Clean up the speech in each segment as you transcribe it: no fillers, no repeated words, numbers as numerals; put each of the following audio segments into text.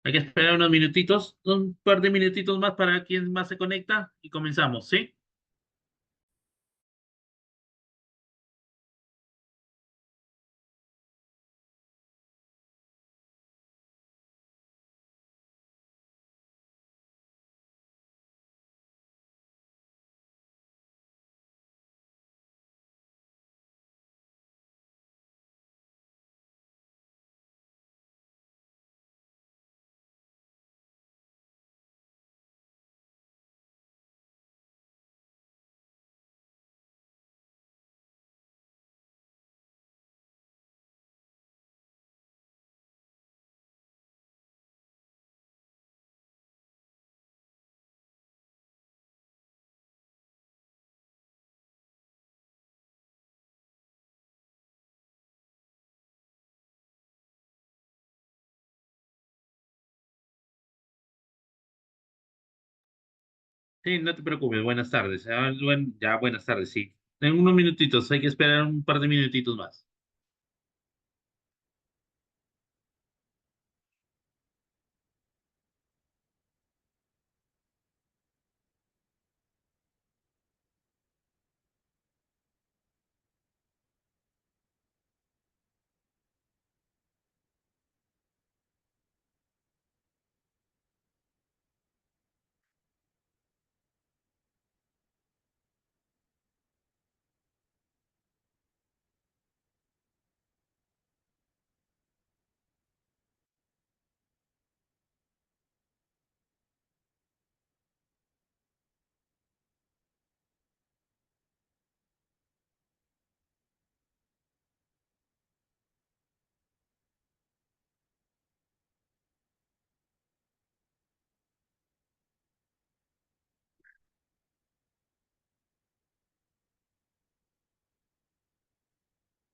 Hay que esperar unos minutitos, un par de minutitos más para quien más se conecta y comenzamos, ¿sí? Sí, no te preocupes, buenas tardes. Ya, buenas tardes, sí. En unos minutitos, hay que esperar un par de minutitos más.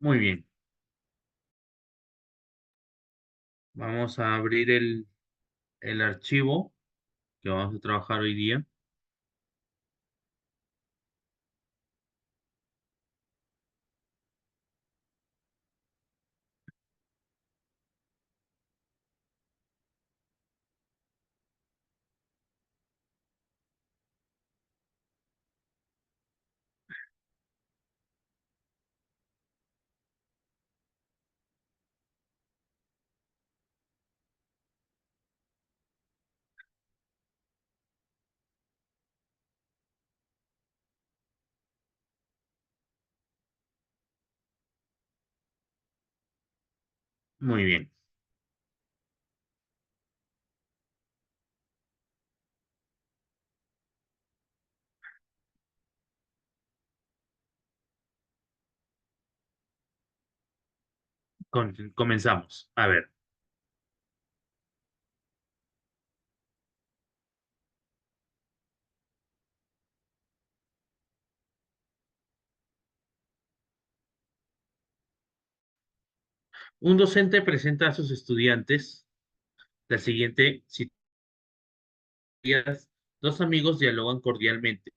Muy bien, vamos a abrir el archivo que vamos a trabajar hoy día. Muy bien, comenzamos. A ver, un docente presenta a sus estudiantes la siguiente situación. Dos amigos dialogan cordialmente.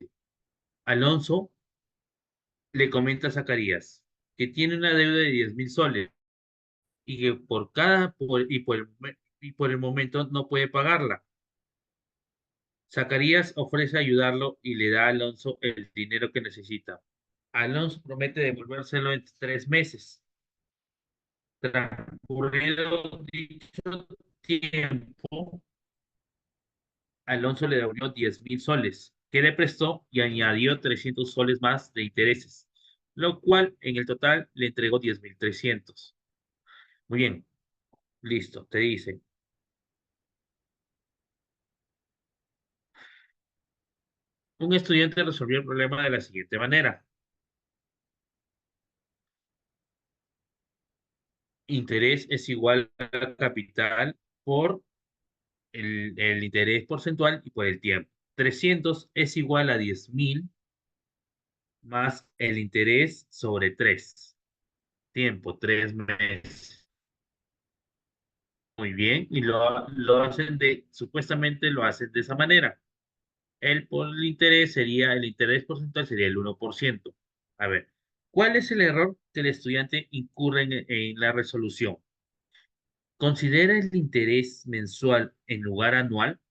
Alonso le comenta a Zacarías que tiene una deuda de 10.000 soles y que y por el momento no puede pagarla. Zacarías ofrece ayudarlo y le da a Alonso el dinero que necesita. Alonso promete devolvérselo en 3 meses. Transcurrido dicho tiempo, Alonso le devolvió 10.000 soles que le prestó y añadió 300 soles más de intereses, lo cual en el total le entregó 10.300. Muy bien, listo, te dice. Un estudiante resolvió el problema de la siguiente manera. Interés es igual a capital por el interés porcentual y por el tiempo. 300 es igual a 10.000 más el interés sobre 3. Tiempo, 3 meses. Muy bien. Y lo hacen supuestamente lo hacen de esa manera. El interés porcentual sería el 1%. A ver, ¿cuál es el error que el estudiante incurre en la resolución? Considera el interés mensual en lugar anual.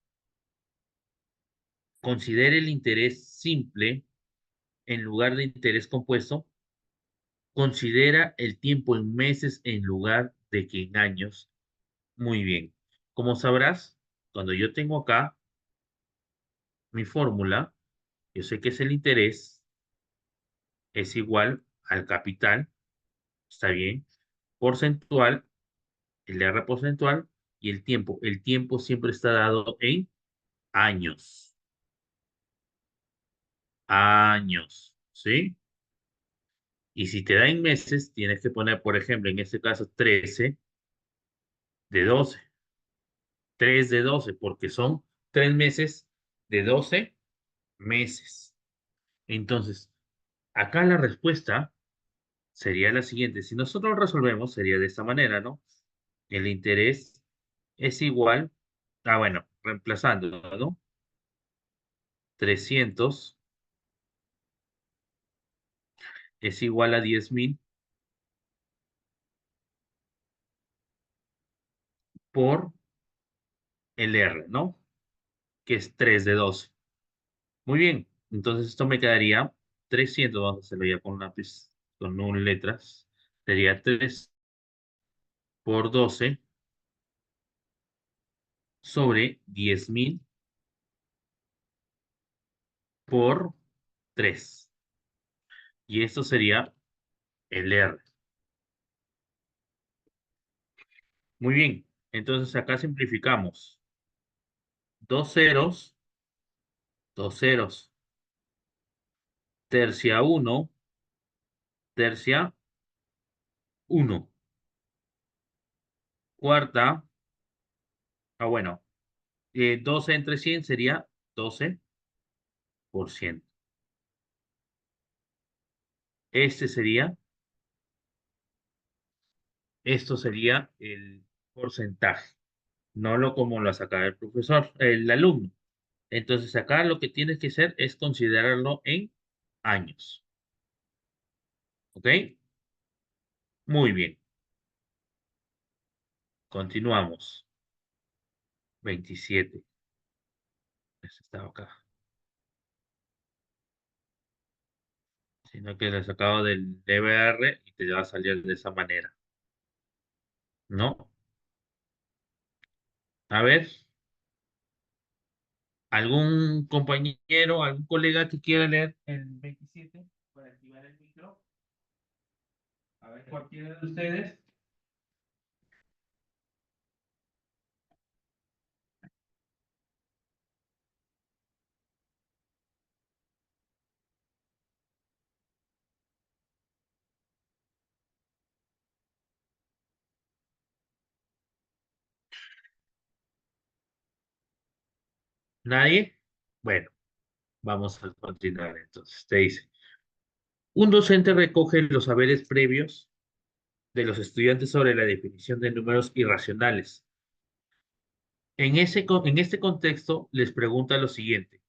Considera el interés simple en lugar de interés compuesto. Considera el tiempo en meses en lugar de que en años. Muy bien. Como sabrás, cuando yo tengo acá mi fórmula, yo sé que es el interés, es igual al capital, está bien, porcentual, el R porcentual y el tiempo. El tiempo siempre está dado en años. Años, ¿sí? Y si te da en meses, tienes que poner, por ejemplo, en este caso 13 de 12, 3 de 12, porque son 3 meses de 12 meses. Entonces, acá la respuesta sería la siguiente. Si nosotros resolvemos, sería de esta manera, ¿no? El interés es igual, bueno, reemplazando, ¿no? 300 es igual a 10.000 por el R, ¿no? Que es 3 de 12. Muy bien, entonces esto me quedaría 300, vamos a hacerlo ya con lápiz, con un letras. Sería 3 por 12 sobre 10.000 por 3. Y esto sería el R. Muy bien, entonces acá simplificamos. Dos ceros, dos ceros. Tercia uno, tercia uno. Cuarta, bueno, 12 entre 100 sería 12%. Este sería, esto sería el porcentaje, no lo como lo saca el profesor, el alumno. Entonces acá lo que tienes que hacer es considerarlo en años. ¿Ok? Muy bien. Continuamos. 27. Este estaba acá. Sino que lo he sacado del DBR y te va a salir de esa manera. ¿No? A ver, ¿algún compañero, algún colega que quiera leer el 27 para activar el micro? A ver, cualquiera de ustedes. ¿Nadie? Bueno, vamos a continuar entonces. Te dice, un docente recoge los saberes previos de los estudiantes sobre la definición de números irracionales. En este contexto, les pregunta lo siguiente.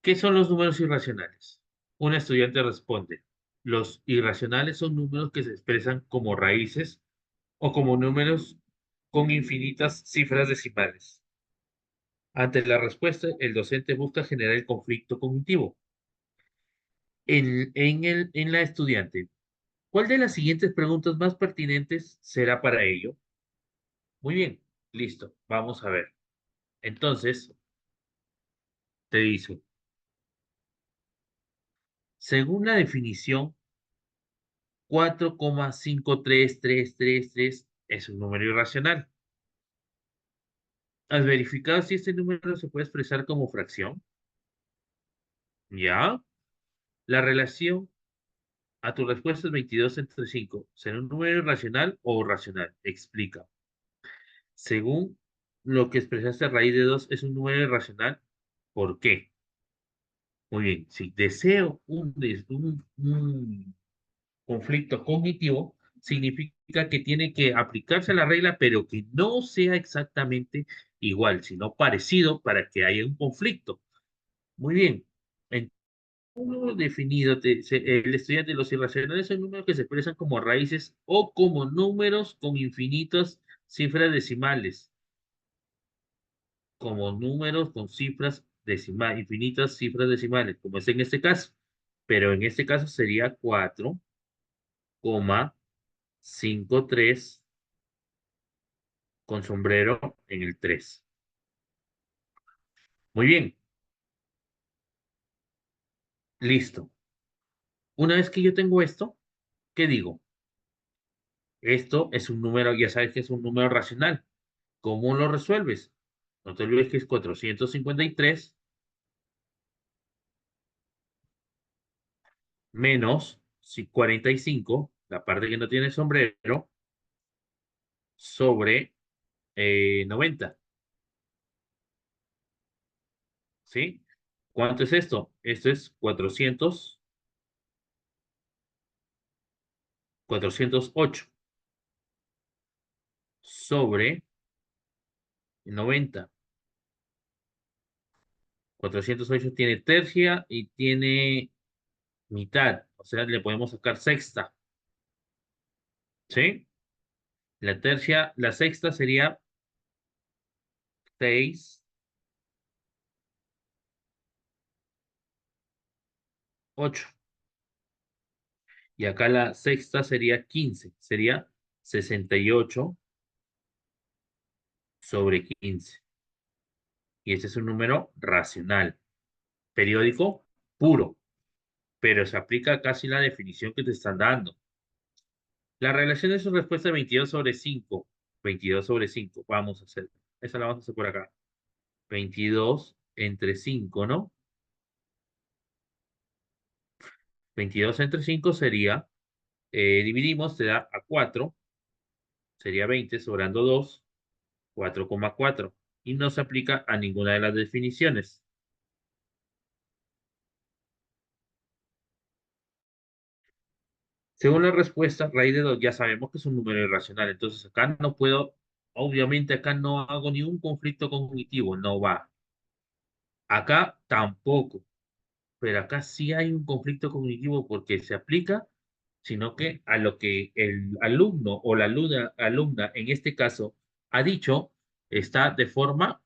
¿Qué son los números irracionales? Un estudiante responde, los irracionales son números que se expresan como raíces o como números con infinitas cifras decimales. Ante la respuesta, el docente busca generar el conflicto cognitivo en la estudiante. ¿Cuál de las siguientes preguntas más pertinentes será para ello? Muy bien, listo, vamos a ver. Entonces, te dice, según la definición, 4,53333 es un número irracional. ¿Has verificado si este número se puede expresar como fracción? ¿Ya? La relación a tu respuesta es 22 entre 5. ¿Será un número irracional o racional? Explica. Según lo que expresaste a raíz de 2 es un número irracional. ¿Por qué? Muy bien. Si deseo un conflicto cognitivo, significa que tiene que aplicarse la regla, pero que no sea exactamente igual, sino parecido para que haya un conflicto. Muy bien. En uno definido, el estudiante de los irracionales son números que se expresan como raíces o como números con infinitos cifras decimales como números con cifras decimales, infinitas cifras decimales, como es en este caso. Pero en este caso sería 4,53 con sombrero en el 3. Muy bien, listo. Una vez que yo tengo esto, ¿qué digo? Esto es un número, ya sabes que es un número racional. ¿Cómo lo resuelves? No te olvides que es 453 menos 45, la parte que no tiene sombrero, sobre 90. ¿Sí? ¿Cuánto es esto? Esto es 408 sobre 90. 408 tiene tercia y tiene mitad, o sea, le podemos sacar sexta, ¿sí? La tercia, la sexta sería 6, 8. Y acá la sexta sería 15, sería 68 sobre 15. Y ese es un número racional, periódico puro, pero se aplica casi la definición que te están dando. La relación de su respuesta 22 sobre 5. 22 sobre 5. Vamos a hacer. Esa la vamos a hacer por acá. 22 entre 5, ¿no? 22 entre 5 sería, dividimos, te da a 4, sería 20, sobrando 2, 4,4. Y no se aplica a ninguna de las definiciones. Según la respuesta, raíz de 2, ya sabemos que es un número irracional. Entonces acá no puedo, obviamente acá no hago ningún conflicto cognitivo, no va. Acá tampoco. Pero acá sí hay un conflicto cognitivo porque se aplica, sino que a lo que el alumno o la alumna en este caso ha dicho, está de forma,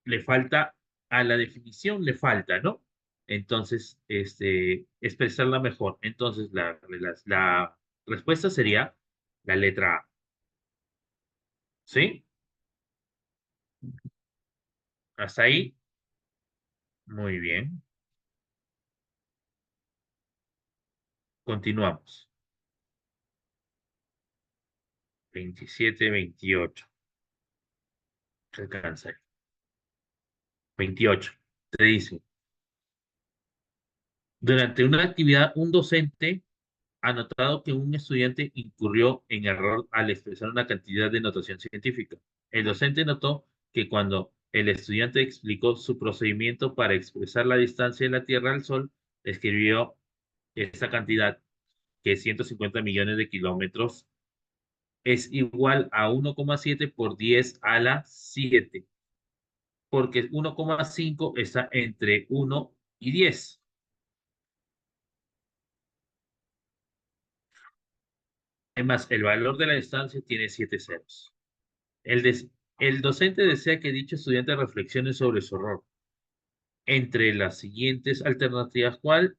le falta, a la definición le falta, ¿no? Entonces, expresarla mejor. Entonces, la respuesta sería la letra A, ¿sí? Hasta ahí, muy bien. Continuamos. 27, 28. Se alcanza ahí. 28. Te dice. Durante una actividad, un docente ha notado que un estudiante incurrió en error al expresar una cantidad de notación científica. El docente notó que cuando el estudiante explicó su procedimiento para expresar la distancia de la Tierra al Sol, escribió esta cantidad, que es 150 millones de kilómetros, es igual a 1,7 por 10 a la 7, porque 1,5 está entre 1 y 10. Además, el valor de la distancia tiene 7 ceros. El, el docente desea que dicho estudiante reflexione sobre su error. Entre las siguientes alternativas, ¿cuál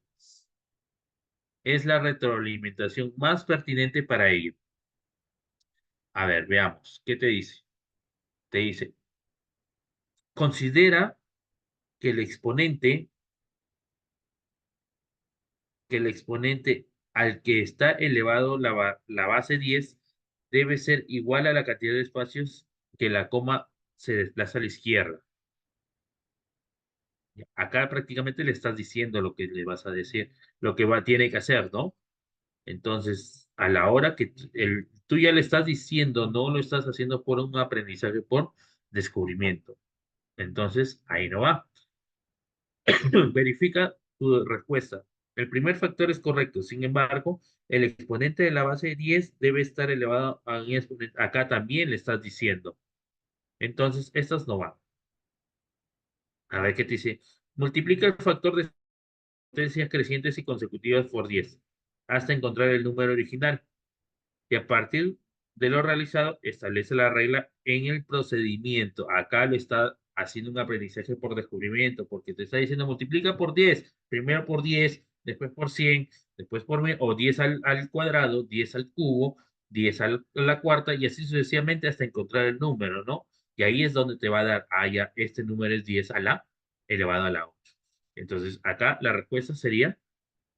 es la retroalimentación más pertinente para ello? A ver, veamos. ¿Qué te dice? Te dice, considera que el exponente al que está elevado la base 10 debe ser igual a la cantidad de espacios que la coma se desplaza a la izquierda. Acá prácticamente le estás diciendo lo que le vas a decir, lo que tiene que hacer, ¿no? Entonces, a la hora que tú ya le estás diciendo, no lo estás haciendo por un aprendizaje, por descubrimiento. Entonces, ahí no va. Verifica tu respuesta. El primer factor es correcto. Sin embargo, el exponente de la base 10 debe estar elevado a un exponente. Acá también le estás diciendo. Entonces, estas no van. A ver qué te dice. Multiplica el factor de potencias crecientes y consecutivas por 10 hasta encontrar el número original. Y a partir de lo realizado, establece la regla en el procedimiento. Acá lo está haciendo un aprendizaje por descubrimiento, porque te está diciendo multiplica por 10, primero por 10, después por 100, después por o 10 al cuadrado, 10 al cubo, 10 a la cuarta y así sucesivamente hasta encontrar el número, ¿no? Y ahí es donde te va a dar, ah, ya, este número es 10 a la elevado a la 8. Entonces, acá la respuesta sería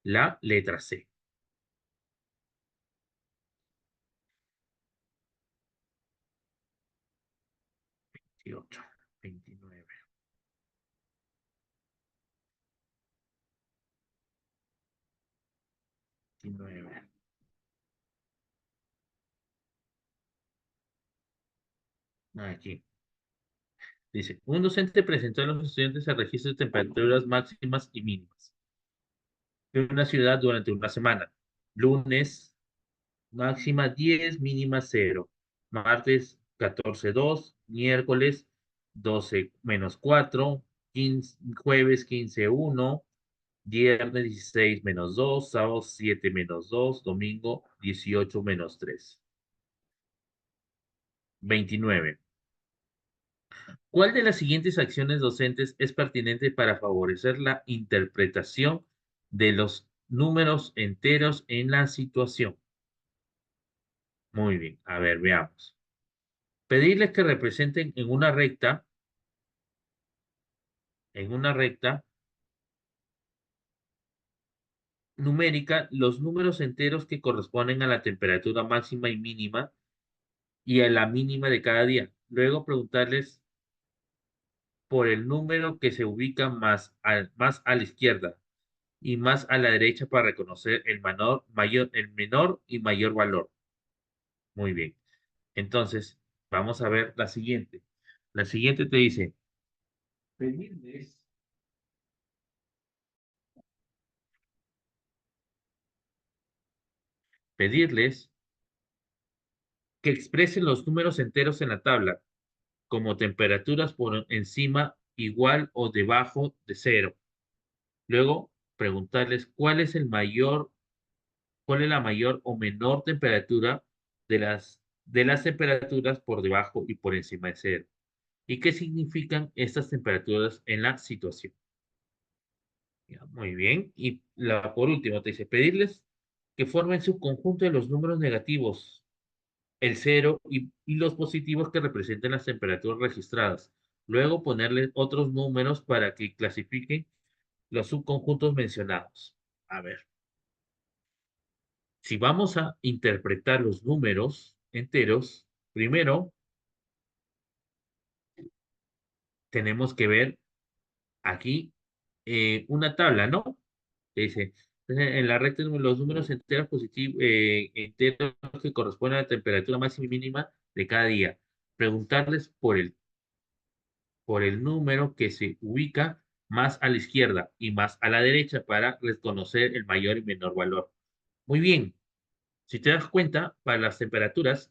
la letra C. 28, 29, 29. Aquí. Dice, un docente presentó a los estudiantes el registro de temperaturas máximas y mínimas de una ciudad durante una semana. Lunes, máxima 10, mínima 0. Martes, 14,2. Miércoles, 12 menos 4. Jueves, 15,1. Viernes, 16 menos 2. Sábado, 7 menos 2. Domingo, 18 menos 3. 29. ¿Cuál de las siguientes acciones docentes es pertinente para favorecer la interpretación de los números enteros en la situación? Muy bien, a ver, veamos. Pedirles que representen en una recta numérica los números enteros que corresponden a la temperatura máxima y mínima y a la mínima de cada día. Luego preguntarles por el número que se ubica más a la izquierda y más a la derecha para reconocer el menor y mayor valor. Muy bien. Entonces, vamos a ver la siguiente. La siguiente te dice, pedirles, pedirles que expresen los números enteros en la tabla, como temperaturas por encima, igual o debajo de cero. Luego, preguntarles cuál es la mayor o menor temperatura de las temperaturas por debajo y por encima de cero. ¿Y qué significan estas temperaturas en la situación? Ya, muy bien. Y por último, te dice pedirles que formen su conjunto de los números negativos, el cero y los positivos que representen las temperaturas registradas. Luego ponerles otros números para que clasifiquen los subconjuntos mencionados. A ver, si vamos a interpretar los números enteros, primero tenemos que ver aquí una tabla, ¿no? Que dice, en la recta los números enteros positivos, enteros que corresponden a la temperatura máxima y mínima de cada día. Preguntarles por el número que se ubica más a la izquierda y más a la derecha para reconocer el mayor y menor valor. Muy bien. Si te das cuenta, para en las temperaturas,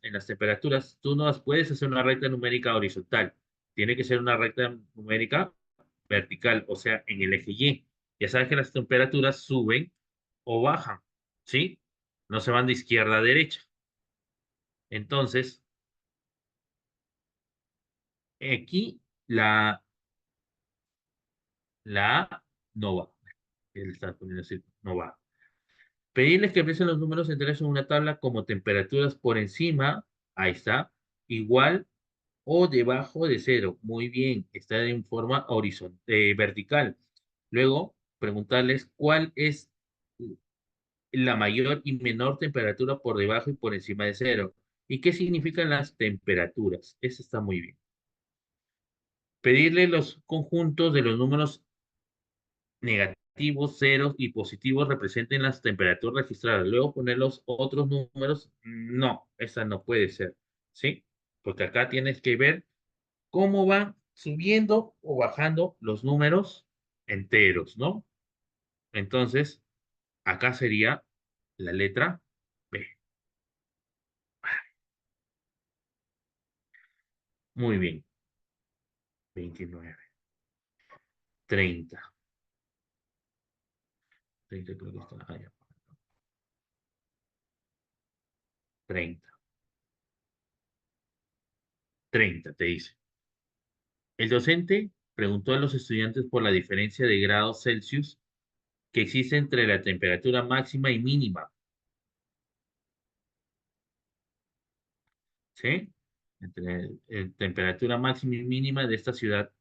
tú no puedes hacer una recta numérica horizontal. Tiene que ser una recta numérica vertical, o sea, en el eje Y. Ya sabes que las temperaturas suben o bajan, ¿sí? No se van de izquierda a derecha. Entonces, aquí la A no va. Él está poniendo así, no va. Pedirles que expresen los números enteros en una tabla como temperaturas por encima, ahí está, igual o debajo de cero. Muy bien, está en forma vertical. Luego, preguntarles cuál es la mayor y menor temperatura por debajo y por encima de cero. ¿Y qué significan las temperaturas? Eso está muy bien. Pedirle los conjuntos de los números negativos, ceros y positivos representen las temperaturas registradas. Luego poner los otros números. No, esa no puede ser. ¿Sí? Porque acá tienes que ver cómo van subiendo o bajando los números enteros, ¿no? Entonces, acá sería la letra B. Muy bien. 29, 30, 30 creo que está allá. 30. 30, te dice. El docente preguntó a los estudiantes por la diferencia de grados Celsius que existe entre la temperatura máxima y mínima, ¿sí? Entre temperatura máxima y mínima de esta ciudad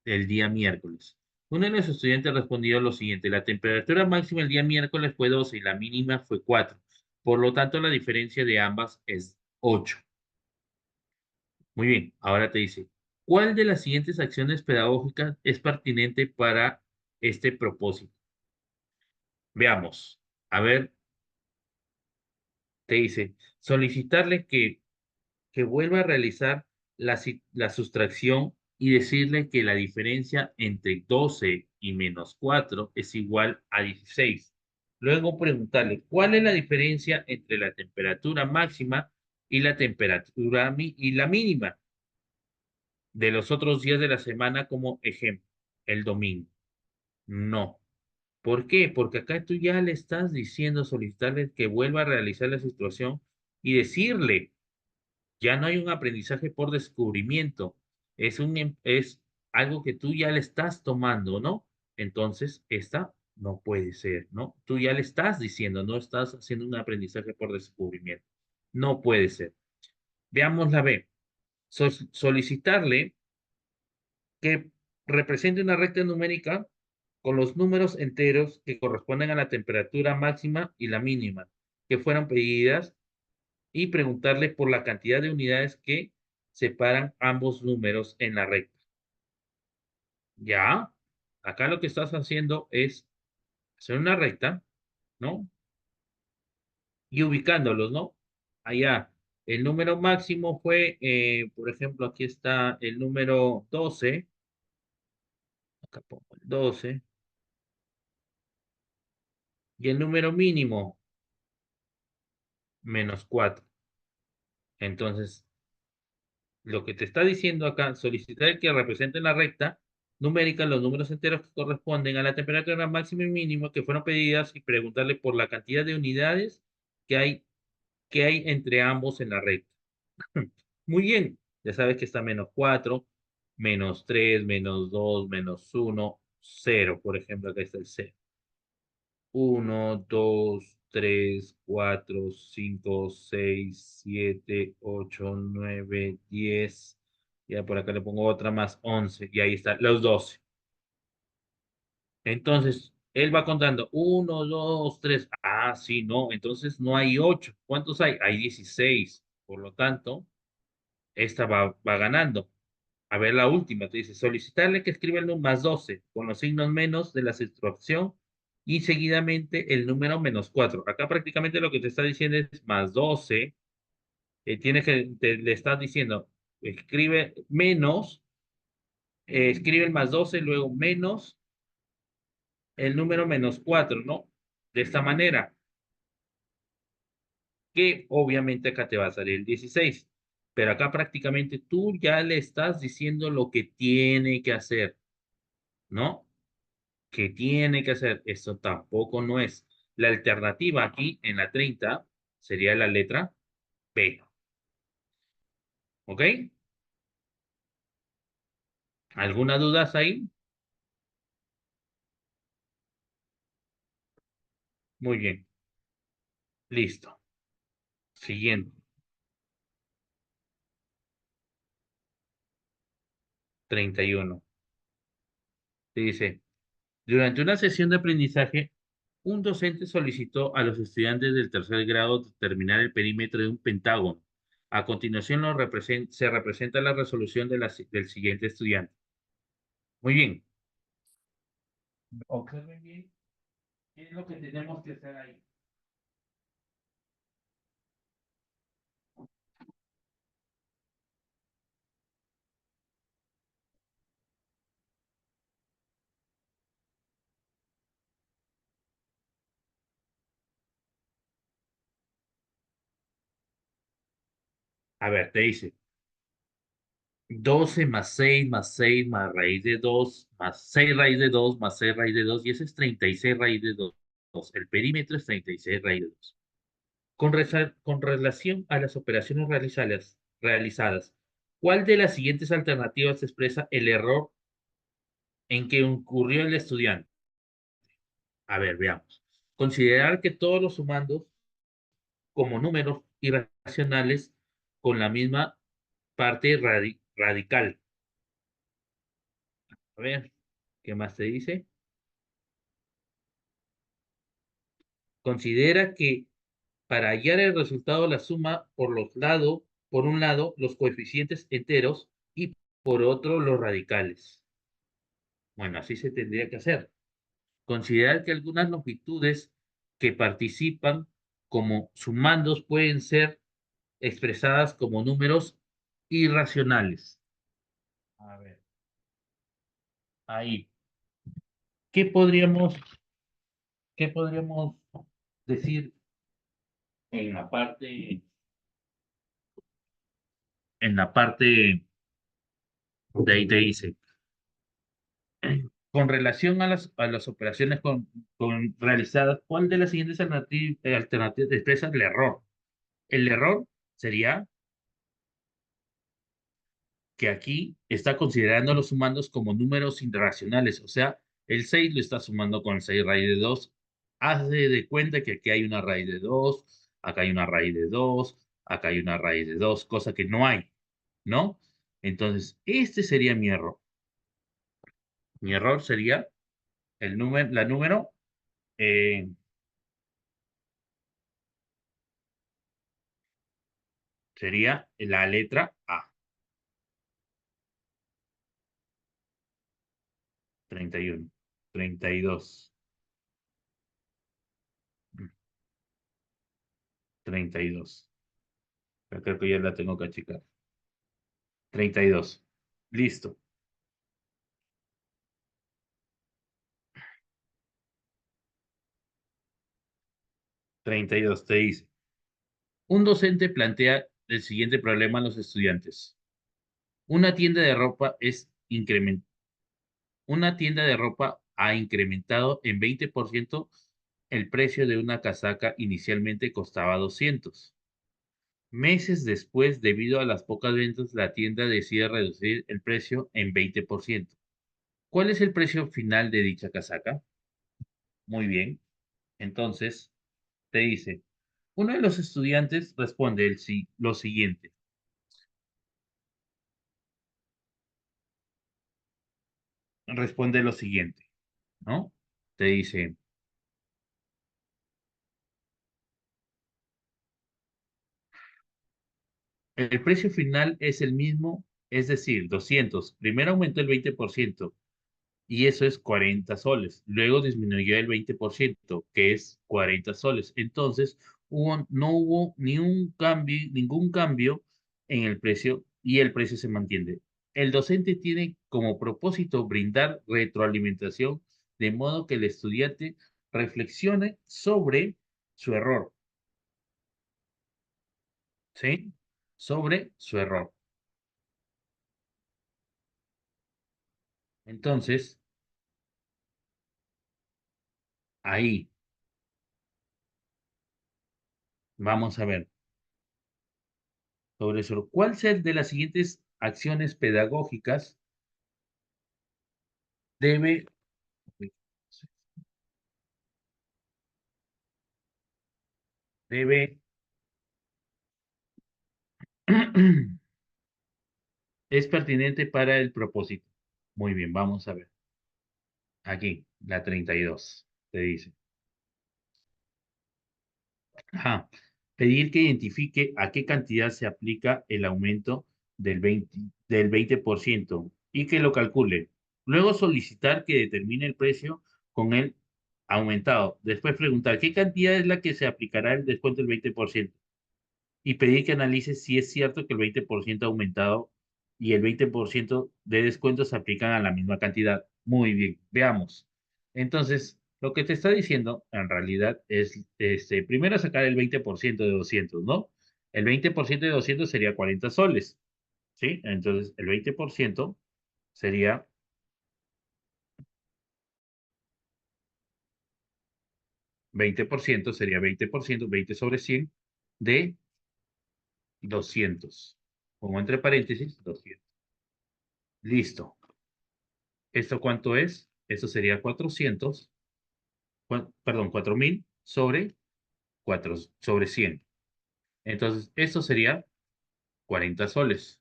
el día miércoles. Uno de los estudiantes respondió lo siguiente: la temperatura máxima el día miércoles fue 12 y la mínima fue 4. Por lo tanto, la diferencia de ambas es 8. Muy bien, ahora te dice, ¿cuál de las siguientes acciones pedagógicas es pertinente para este propósito? Veamos. A ver, te dice, solicitarle que vuelva a realizar la sustracción y decirle que la diferencia entre 12 y menos 4 es igual a 16. Luego preguntarle, ¿cuál es la diferencia entre la temperatura máxima y la temperatura y la mínima de los otros días de la semana como ejemplo, el domingo? No. ¿Por qué? Porque acá tú ya le estás diciendo, solicitarle que vuelva a realizar la situación y decirle, ya no hay un aprendizaje por descubrimiento, es algo que tú ya le estás tomando, ¿no? Entonces, esta no puede ser, ¿no? Tú ya le estás diciendo, no estás haciendo un aprendizaje por descubrimiento. No puede ser. Veamos la B. Solicitarle que represente una recta numérica con los números enteros que corresponden a la temperatura máxima y la mínima que fueron pedidas y preguntarle por la cantidad de unidades que separan ambos números en la recta. Ya, acá lo que estás haciendo es hacer una recta, ¿no? Y ubicándolos, ¿no? Allá, el número máximo fue, por ejemplo, aquí está el número 12, acá pongo el 12, y el número mínimo, menos 4. Entonces, lo que te está diciendo acá, solicitar que representen la recta numérica los números enteros que corresponden a la temperatura máxima y mínima que fueron pedidas y preguntarle por la cantidad de unidades que hay entre ambos en la recta. Muy bien, ya sabes que está menos 4, menos 3, menos 2, menos 1, 0. Por ejemplo, acá está el 0. 1, 2, 3, 4, 5, 6, 7, 8, 9, 10. Ya por acá le pongo otra más, 11. Y ahí está, los 12. Entonces, él va contando, 1, 2, 3. Ah, sí, no. Entonces no hay 8. ¿Cuántos hay? Hay 16. Por lo tanto, esta va ganando. A ver, la última, te dice, solicitarle que escriba el número más 12 con los signos menos de la sustracción y seguidamente el número menos 4. Acá prácticamente lo que te está diciendo es más 12. Le estás diciendo, escribe menos, escribe el más 12, luego menos el número menos 4, ¿no? De esta manera, que obviamente acá te va a salir el 16. Pero acá prácticamente tú ya le estás diciendo lo que tiene que hacer, ¿no? Que tiene que hacer. Eso tampoco no es. La alternativa aquí en la 30 sería la letra B. ¿Ok? ¿Alguna duda ahí? Muy bien. Listo. Siguiente. 31. Dice, durante una sesión de aprendizaje, un docente solicitó a los estudiantes del tercer grado determinar el perímetro de un pentágono. A continuación se representa la resolución del siguiente estudiante. Muy bien. Observen bien qué es lo que tenemos que hacer ahí. A ver, te dice 12 más 6 más 6 más raíz de 2 más 6 raíz de 2 más 6 raíz de 2 y ese es 36 raíz de 2. El perímetro es 36 raíz de 2. Con relación a las operaciones realizadas, ¿Cuál de las siguientes alternativas expresa el error en que incurrió el estudiante? A ver, veamos. Considerar que todos los sumandos como números irracionales con la misma parte radical. A ver, ¿qué más te dice? Considera que para hallar el resultado la suma por un lado los coeficientes enteros y por otro los radicales. Bueno, así se tendría que hacer. Considerar que algunas longitudes que participan como sumandos pueden ser expresadas como números irracionales. A ver, ahí. ¿Qué podríamos, qué podríamos decir en la parte de ahí te dice, con relación a las operaciones realizadas, ¿cuál de las siguientes alternativas expresa el error? El error sería que aquí está considerando los sumandos como números irracionales, o sea, el 6 lo está sumando con el 6 raíz de 2. Hace de cuenta que aquí hay una raíz de 2, acá hay una raíz de 2, acá hay una raíz de 2, cosa que no hay, ¿no? Entonces, este sería mi error. Mi error sería la número, eh, sería la letra A, 31, 32, 32. Creo que ya la tengo que achicar. 32. Listo. 32 te dice. Un docente plantea el siguiente problema a los estudiantes. Una tienda de ropa es increment- una tienda de ropa ha incrementado en 20% el precio de una casaca inicialmente costaba 200. Meses después, debido a las pocas ventas, la tienda decide reducir el precio en 20%. ¿Cuál es el precio final de dicha casaca? Muy bien. Entonces, te dice, uno de los estudiantes responde lo siguiente. Responde lo siguiente, ¿no? Te dice, el precio final es el mismo, es decir, 200. Primero aumentó el 20% y eso es 40 soles. Luego disminuyó el 20%, que es 40 soles. Entonces, no hubo ningún cambio en el precio y el precio se mantiene. El docente tiene como propósito brindar retroalimentación de modo que el estudiante reflexione sobre su error, ¿sí? Sobre su error. Entonces, ahí vamos a ver sobre eso. ¿Cuál de las siguientes acciones pedagógicas debe, debe, es pertinente para el propósito? Muy bien, vamos a ver. Aquí, la 32 te dice. Ajá. Pedir que identifique a qué cantidad se aplica el aumento del 20% y que lo calcule. Luego solicitar que determine el precio con el aumentado. Después preguntar qué cantidad es la que se aplicará el descuento del 20% y pedir que analice si es cierto que el 20% ha aumentado y el 20% de descuento se aplican a la misma cantidad. Muy bien, veamos. Entonces, lo que te está diciendo en realidad es, primero sacar el 20% de 200, ¿no? El 20% de 200 sería 40 soles, ¿sí? Entonces, el 20% sería 20% sería 20%, 20 sobre 100 de 200. Pongo entre paréntesis 200. Listo. ¿Esto cuánto es? Esto sería 400, perdón, 4000 sobre 4 sobre 100. Entonces, esto sería 40 soles.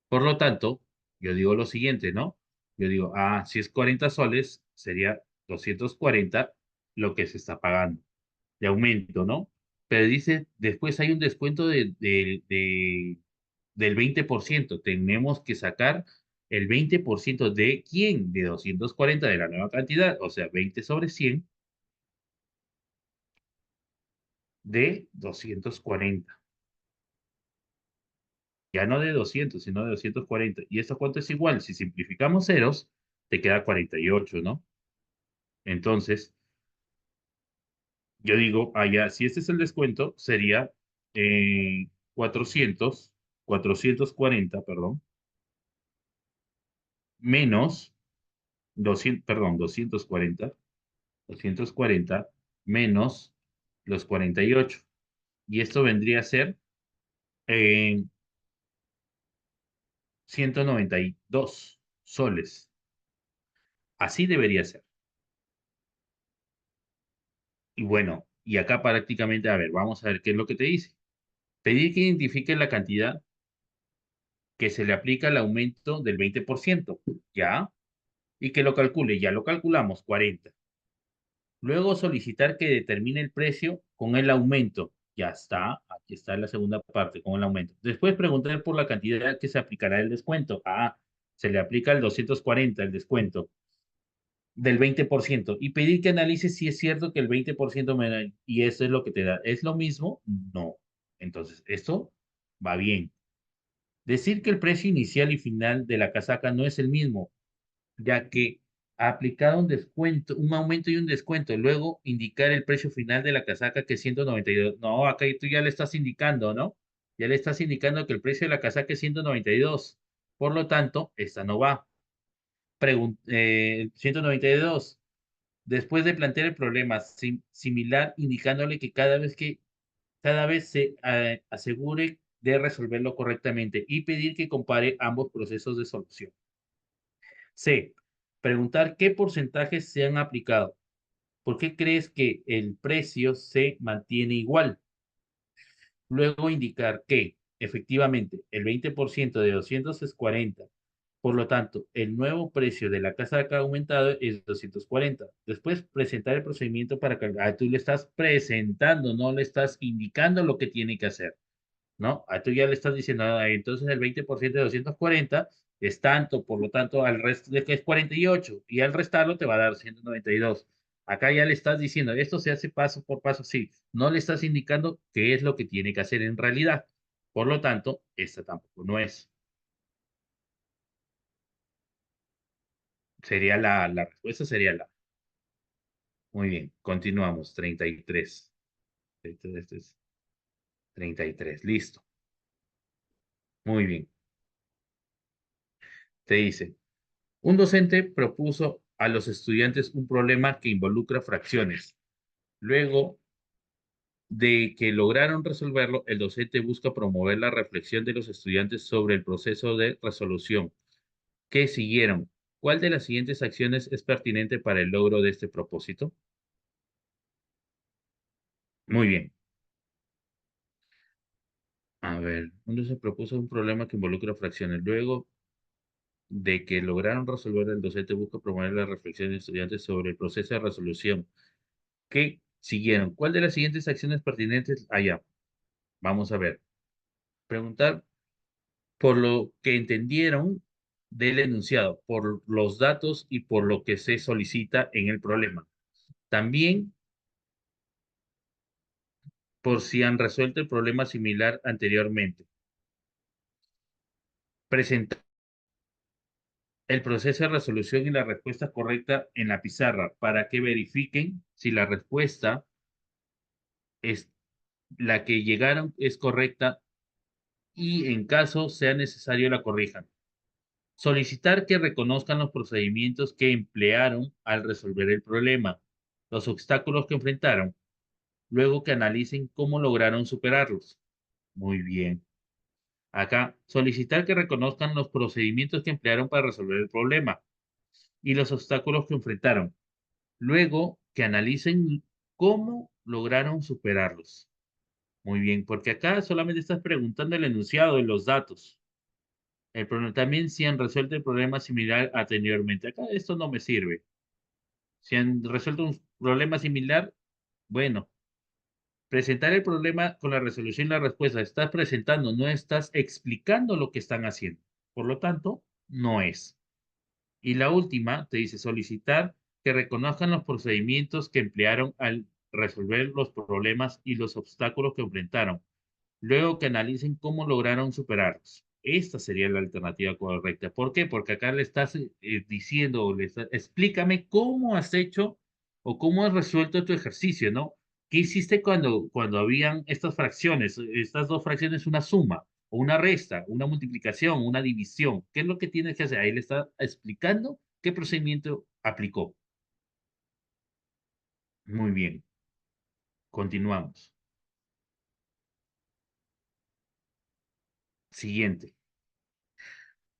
Por lo tanto, yo digo lo siguiente, ¿no? Yo digo, si es 40 soles, sería 240 lo que se está pagando de aumento, ¿no? Pero dice, después hay un descuento del 20%. Tenemos que sacar el 20% de quién, de 240 de la nueva cantidad, o sea, 20 sobre 100 de 240. Ya no de 200, sino de 240. ¿Y esto cuánto es igual? Si simplificamos ceros, te queda 48, ¿no? Entonces, yo digo, ya, si este es el descuento, sería 400, 440, perdón, menos 200, perdón, 240 menos los 48. Y esto vendría a ser eh, 192 soles. Así debería ser. Y bueno, y acá prácticamente, a ver, vamos a ver qué es lo que te dice. Pedir que identifique la cantidad que se le aplica al aumento del 20%, ¿ya? Y que lo calcule, ya lo calculamos, 40. Luego solicitar que determine el precio con el aumento. Ya está, aquí está la segunda parte, con el aumento. Después preguntar por la cantidad que se aplicará el descuento. Se le aplica el 240 el descuento del 20% y pedir que analice si es cierto que el 20% y eso es lo que te da. ¿Es lo mismo? No. Entonces, esto va bien. Decir que el precio inicial y final de la casaca no es el mismo, ya que ha aplicado un descuento, un aumento y un descuento. Luego indicar el precio final de la casaca que es 192. No, acá tú ya le estás indicando, ¿no? Ya le estás indicando que el precio de la casaca es 192. Por lo tanto, esta no va. 192. Después de plantear el problema similar, indicándole que cada vez se asegure de resolverlo correctamente y pedir que compare ambos procesos de solución. C. Preguntar qué porcentajes se han aplicado. ¿Por qué crees que el precio se mantiene igual? Luego indicar que, efectivamente, el 20% de 200 es 40. Por lo tanto, el nuevo precio de la casa que ha aumentado es 240. Después, presentar el procedimiento para calcular. Tú le estás presentando, no le estás indicando lo que tiene que hacer. ¿No? Tú ya le estás diciendo, entonces el 20% de 240 es tanto, por lo tanto, al resto de que es 48, y al restarlo te va a dar 192. Acá ya le estás diciendo, esto se hace paso por paso, sí, no le estás indicando qué es lo que tiene que hacer en realidad. Por lo tanto, esta tampoco no es. Sería la respuesta sería la. Muy bien, continuamos. 33. Este es 33, listo. Muy bien. Te dice, un docente propuso a los estudiantes un problema que involucra fracciones. Luego de que lograron resolverlo, el docente busca promover la reflexión de los estudiantes sobre el proceso de resolución que siguieron. ¿Cuál de las siguientes acciones es pertinente para el logro de este propósito? Muy bien. A ver, uno se propuso un problema que involucra fracciones. Luego de que lograron resolver, el docente busca promover la reflexión de los estudiantes sobre el proceso de resolución que siguieron. ¿Cuál de las siguientes acciones pertinentes allá? Vamos a ver. Preguntar por lo que entendieron del enunciado, por los datos y por lo que se solicita en el problema. También por si han resuelto el problema similar anteriormente. Presentar el proceso de resolución y la respuesta correcta en la pizarra para que verifiquen si la respuesta es la que llegaron es correcta y en caso sea necesario la corrijan. Solicitar que reconozcan los procedimientos que emplearon al resolver el problema, los obstáculos que enfrentaron, luego que analicen cómo lograron superarlos. Muy bien. Acá, solicitar que reconozcan los procedimientos que emplearon para resolver el problema y los obstáculos que enfrentaron. Luego, que analicen cómo lograron superarlos. Muy bien, porque acá solamente estás preguntando el enunciado y los datos. El problema también si han resuelto el problema similar anteriormente. Acá esto no me sirve. Si han resuelto un problema similar, bueno, presentar el problema con la resolución y la respuesta. Estás presentando, no estás explicando lo que están haciendo. Por lo tanto, no es. Y la última te dice solicitar que reconozcan los procedimientos que emplearon al resolver los problemas y los obstáculos que enfrentaron. Luego que analicen cómo lograron superarlos. Esta sería la alternativa correcta. ¿Por qué? Porque acá le estás diciendo, explícame cómo has hecho o cómo has resuelto tu ejercicio, ¿no? ¿Qué hiciste cuando habían estas fracciones, estas dos fracciones, una suma o una resta, una multiplicación, una división? ¿Qué es lo que tienes que hacer? Ahí le está explicando qué procedimiento aplicó. Muy bien, continuamos. Siguiente.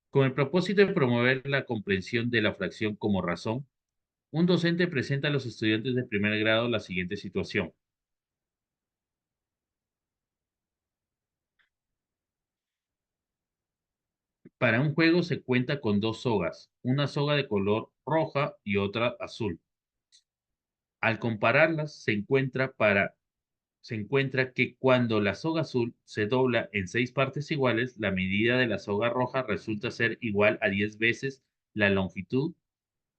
Con el propósito de promover la comprensión de la fracción como razón, un docente presenta a los estudiantes de primer grado la siguiente situación. Para un juego se cuenta con dos sogas, una soga de color roja y otra azul. Al compararlas, se encuentra que cuando la soga azul se dobla en 6 partes iguales, la medida de la soga roja resulta ser igual a 10 veces la longitud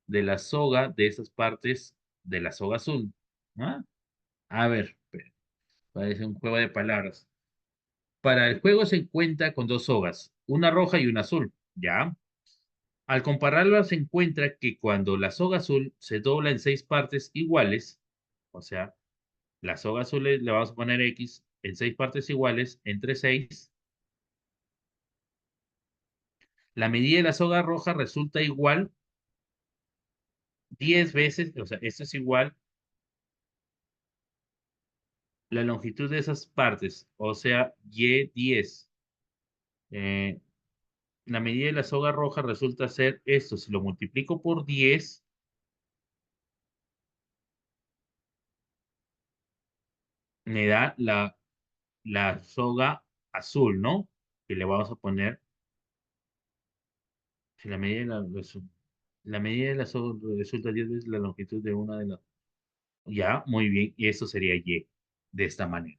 de la soga de esas partes de la soga azul. ¿Ah? A ver, parece un juego de palabras. Para el juego se cuenta con dos sogas, una roja y una azul, ¿ya? Al compararlas se encuentra que cuando la soga azul se dobla en 6 partes iguales, o sea, la soga azul le vamos a poner X en 6 partes iguales, entre 6, la medida de la soga roja resulta igual 10 veces, o sea, esto es igual la longitud de esas partes, o sea, Y10. Eh, la medida de la soga roja resulta ser esto, si lo multiplico por 10, me da la soga azul, ¿no? Que le vamos a poner, si la medida de la soga resulta 10 veces la longitud de una de las. Ya, muy bien, y eso sería Y, de esta manera.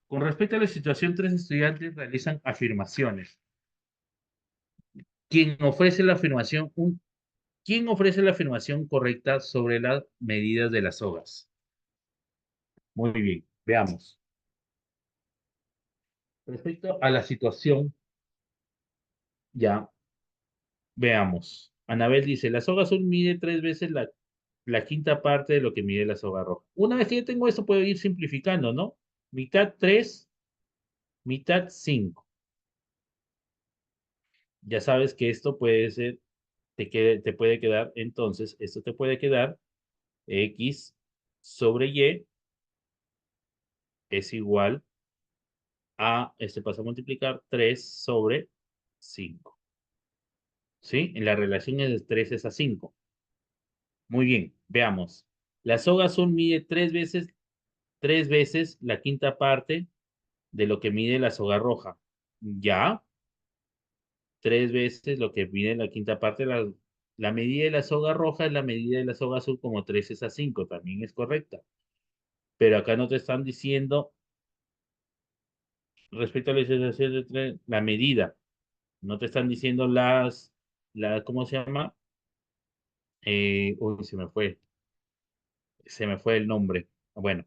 Con respecto a la situación, tres estudiantes realizan afirmaciones. ¿Quién ofrece la afirmación, ¿quién ofrece la afirmación correcta sobre las medidas de las sogas? Muy bien, veamos. Respecto a la situación, ya veamos. Anabel dice, la soga azul mide 3 veces la quinta parte de lo que mide la soga roja. Una vez que yo tengo esto, puedo ir simplificando, ¿no? Mitad 3, mitad 5. Ya sabes que esto puede ser, te puede quedar, entonces, esto te puede quedar X sobre Y es igual a, este pasa a multiplicar 3 sobre 5. ¿Sí? En la relación es de 3 es a 5. Muy bien, veamos. La soga azul mide 3 veces la quinta parte de lo que mide la soga roja. Ya, 3 veces lo que mide la quinta parte. La medida de la soga roja es la medida de la soga azul como 3 es a 5. También es correcta. Pero acá no te están diciendo, respecto a la isolación de la medida. No te están diciendo ¿cómo se llama? Uy, se me fue el nombre. Bueno,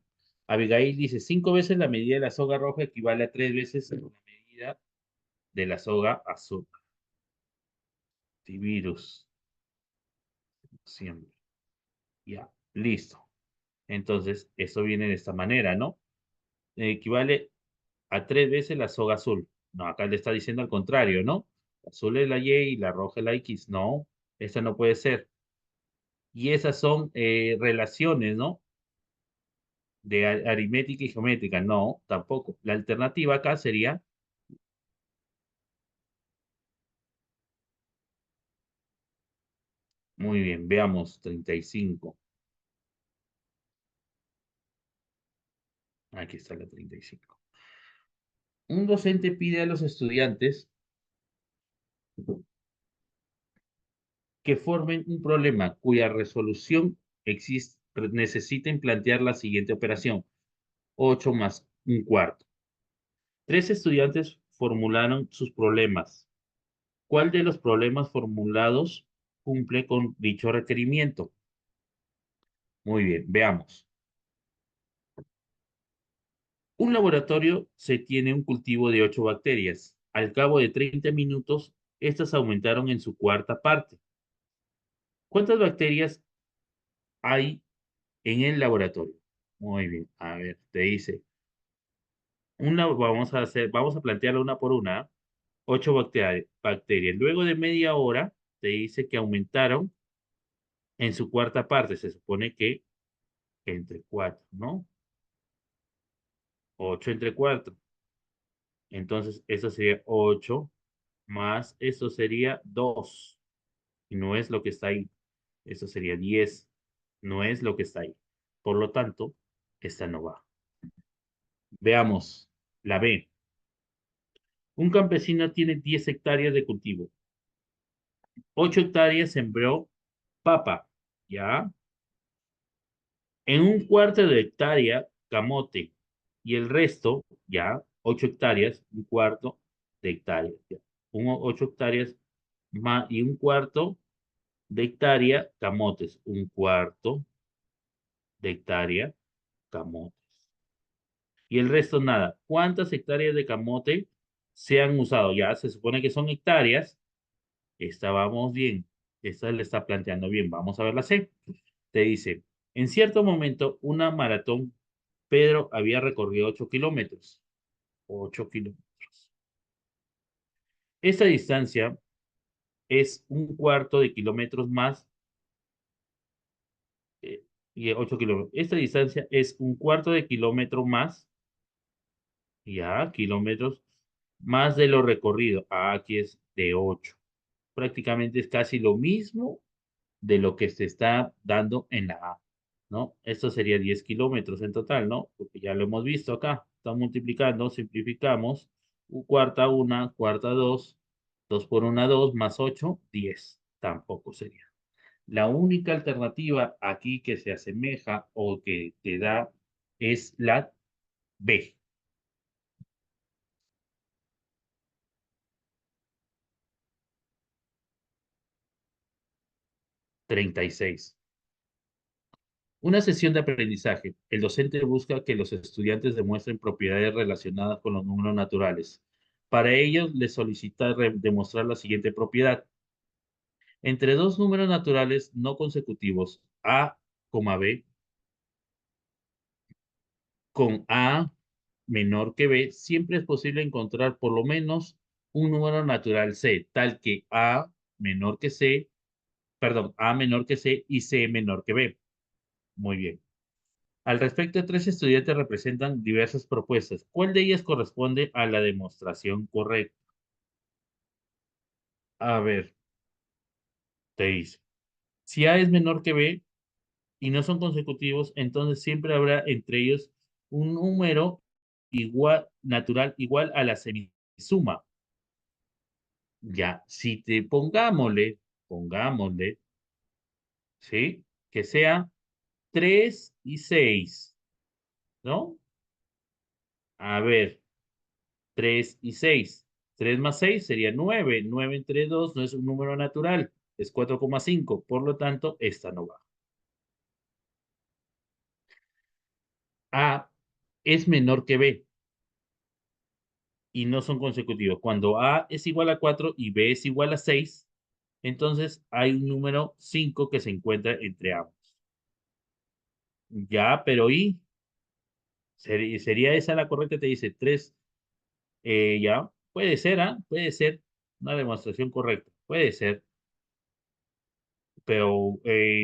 Abigail dice, 5 veces la medida de la soga roja equivale a 3 veces la medida de la soga azul. Virus, siempre. Ya, listo. Entonces, eso viene de esta manera, ¿no? Equivale a 3 veces la soga azul. No, acá le está diciendo al contrario, ¿no? La azul es la Y y la roja es la X. No, esa no puede ser. Y esas son relaciones, ¿no? De aritmética y geométrica. No, tampoco. La alternativa acá sería Muy bien, veamos 35. Aquí está la 35. Un docente pide a los estudiantes que formen un problema cuya resolución necesiten plantear la siguiente operación: 8 más un cuarto. Tres estudiantes formularon sus problemas. ¿Cuál de los problemas formulados cumple con dicho requerimiento? Muy bien, veamos. Un laboratorio se tiene un cultivo de 8 bacterias. Al cabo de 30 minutos, estas aumentaron en su cuarta parte. ¿Cuántas bacterias hay en el laboratorio? Muy bien, a ver, te dice, vamos a plantearla una por una. 8 bacterias. Luego de media hora, te dice que aumentaron en su cuarta parte. Se supone que entre 4, ¿no? 8 entre 4. Entonces, eso sería 8 más eso sería 2. Y no es lo que está ahí. Eso sería 10. No es lo que está ahí. Por lo tanto, esta no va. Veamos la B. Un campesino tiene 10 hectáreas de cultivo. 8 hectáreas sembró papa, ¿ya? En un cuarto de hectárea, camote. Y el resto, ya, 8 hectáreas, un cuarto de hectárea. Ya. 8 hectáreas más y un cuarto de hectárea, camotes. Un cuarto de hectárea, camotes. Y el resto nada. ¿Cuántas hectáreas de camote se han usado? Ya se supone que son hectáreas. Esta vamos bien. Esta le está planteando bien. Vamos a ver la C. Te dice, en cierto momento, una maratón, Pedro había recorrido 8 kilómetros. 8 kilómetros. Esta distancia es un cuarto de kilómetros más, eh, y 8 kilómetros. Esta distancia es un cuarto de kilómetro más, ya, kilómetros, más de lo recorrido. Aquí es de 8. Prácticamente es casi lo mismo de lo que se está dando en la A, ¿no? Esto sería 10 kilómetros en total, ¿no? Porque ya lo hemos visto acá. Estamos multiplicando, simplificamos. Cuarta una, cuarta dos, 2 por una 2 más 8, 10. Tampoco sería. La única alternativa aquí que se asemeja o que te da es la B, 36. Una sesión de aprendizaje. El docente busca que los estudiantes demuestren propiedades relacionadas con los números naturales. Para ello, les solicita demostrar la siguiente propiedad. Entre dos números naturales no consecutivos, A, B, con A menor que B, siempre es posible encontrar por lo menos un número natural C, tal que A menor que C, perdón, A menor que C y C menor que B. Muy bien. Al respecto, tres estudiantes representan diversas propuestas. ¿Cuál de ellas corresponde a la demostración correcta? A ver, te dice. Si A es menor que B y no son consecutivos, entonces siempre habrá entre ellos un número igual, natural igual a la semisuma. Ya, si te pongámosle, ¿sí? Que sea 3 y 6, ¿no? A ver, 3 y 6. 3 más 6 sería 9. 9 entre 2 no es un número natural, es 4,5. Por lo tanto, esta no va. A es menor que B y no son consecutivos. Cuando A es igual a 4 y B es igual a 6, entonces hay un número 5 que se encuentra entre ambos. Ya, pero ¿y? ¿Sería esa la correcta? Te dice 3. Ya, puede ser, ¿ah? Puede ser una demostración correcta. Puede ser. Pero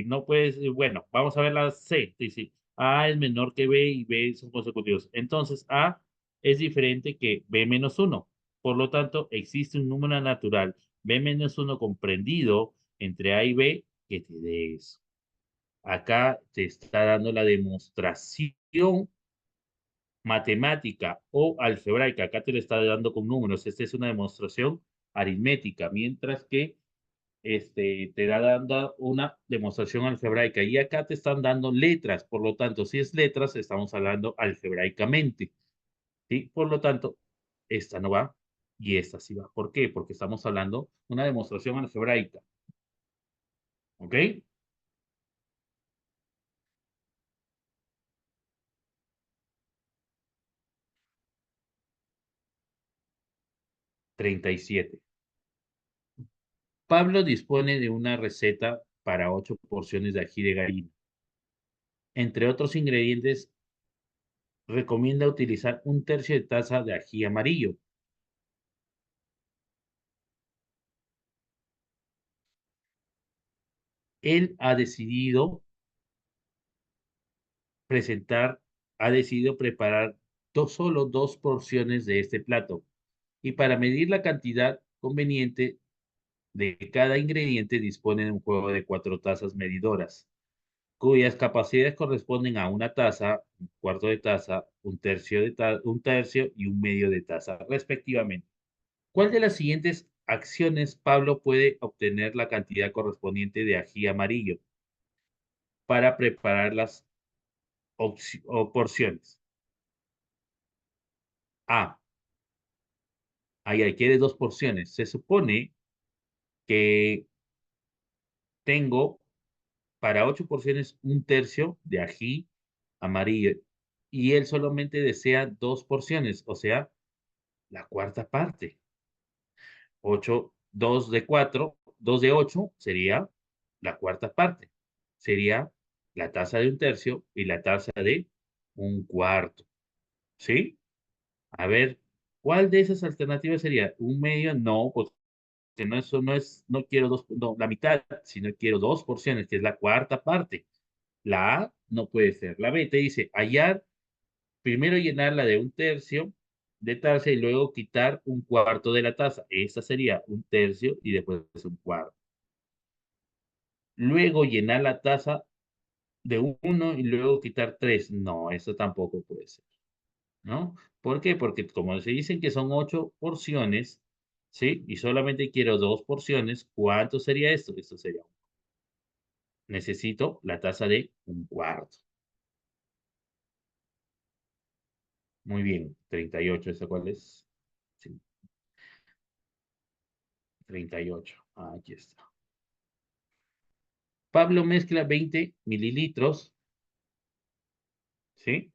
no puedes, bueno, vamos a ver la C, dice, A es menor que B y B son consecutivos. Entonces, A es diferente que B menos uno. Por lo tanto, existe un número natural B menos uno comprendido entre A y B que te dé eso. Acá te está dando la demostración matemática o algebraica. Acá te lo está dando con números. Esta es una demostración aritmética, mientras que te da dando una demostración algebraica. Y acá te están dando letras. Por lo tanto, si es letras, estamos hablando algebraicamente. ¿Sí? Por lo tanto, esta no va y esta sí va. ¿Por qué? Porque estamos hablando una demostración algebraica. ¿Ok? 37. Pablo dispone de una receta para 8 porciones de ají de gallina. Entre otros ingredientes, recomienda utilizar un tercio de taza de ají amarillo. Él presentar, ha decidido preparar solo 2 porciones de este plato. Y para medir la cantidad conveniente de cada ingrediente dispone de un juego de 4 tazas medidoras, cuyas capacidades corresponden a una taza, un cuarto de taza, un tercio y un medio de taza, respectivamente. ¿Cuál de las siguientes acciones Pablo puede obtener la cantidad correspondiente de ají amarillo para preparar las porciones? A. Ahí quiere 2 porciones. Se supone que tengo para 8 porciones un tercio de ají amarillo y él solamente desea 2 porciones, o sea, la cuarta parte. 8, 2 de 8 sería la cuarta parte. Sería la taza de un tercio y la taza de un cuarto. ¿Sí? A ver, ¿cuál de esas alternativas sería? ¿Un medio? No, porque no, eso no es, no quiero no, la mitad, sino quiero 2 porciones, que es la cuarta parte. La A no puede ser. La B te dice hallar, primero llenarla de un tercio de taza y luego quitar un cuarto de la taza. Esta sería un tercio y después un cuarto. Luego llenar la taza de uno y luego quitar tres. No, eso tampoco puede ser, ¿no? ¿Por qué? Porque como se dicen que son 8 porciones, ¿sí? Y solamente quiero 2 porciones, ¿cuánto sería esto? Esto sería, necesito la taza de un cuarto. Muy bien, 38, ¿esa cuál es? Sí, 38. Aquí está. Pablo mezcla 20 mililitros, ¿sí?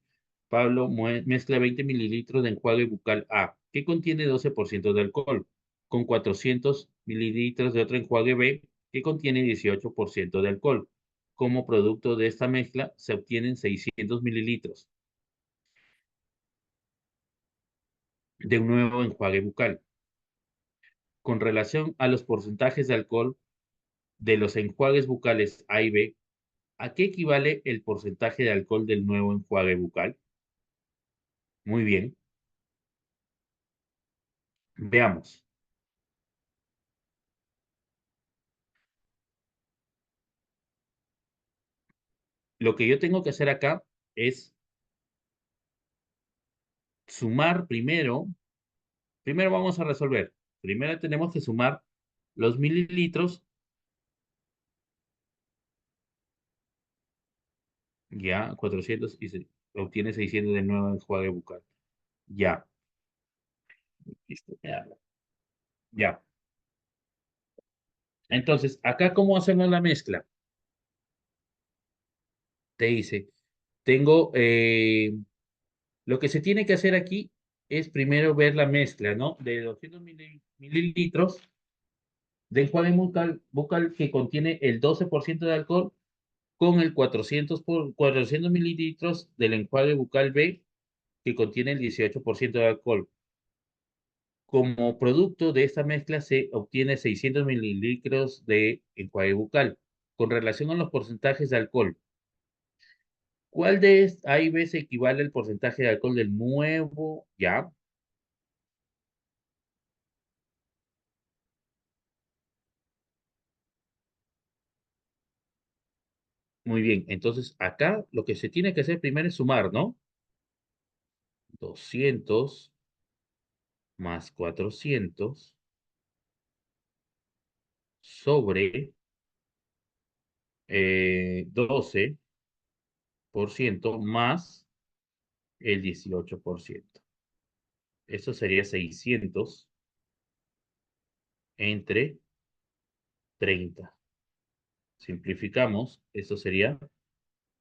Pablo mezcla 20 mililitros de enjuague bucal A, que contiene 12% de alcohol, con 400 mililitros de otro enjuague B, que contiene 18% de alcohol. Como producto de esta mezcla se obtienen 600 mililitros de un nuevo enjuague bucal. Con relación a los porcentajes de alcohol de los enjuagues bucales A y B, ¿a qué equivale el porcentaje de alcohol del nuevo enjuague bucal? Muy bien, veamos. Lo que yo tengo que hacer acá es sumar primero. Primero vamos a resolver. Primero tenemos que sumar los mililitros, ya, 400 y se obtiene 600 de nuevo enjuague bucal. Ya, listo, ya. Ya. Entonces, acá, ¿cómo hacemos la mezcla? Te dice, tengo, lo que se tiene que hacer aquí es primero ver la mezcla, ¿no? De 200 mililitros de enjuague bucal que contiene el 12% de alcohol con el 400 mililitros del enjuague bucal B que contiene el 18% de alcohol. Como producto de esta mezcla se obtiene 600 mililitros de enjuague bucal. Con relación a los porcentajes de alcohol, ¿cuál de A y B se equivale al porcentaje de alcohol del nuevo? Ya, Muy bien, entonces acá lo que se tiene que hacer primero es sumar, ¿no? 200 más 400 sobre 12% más el 18%. Eso sería 600 entre 30. Simplificamos, eso sería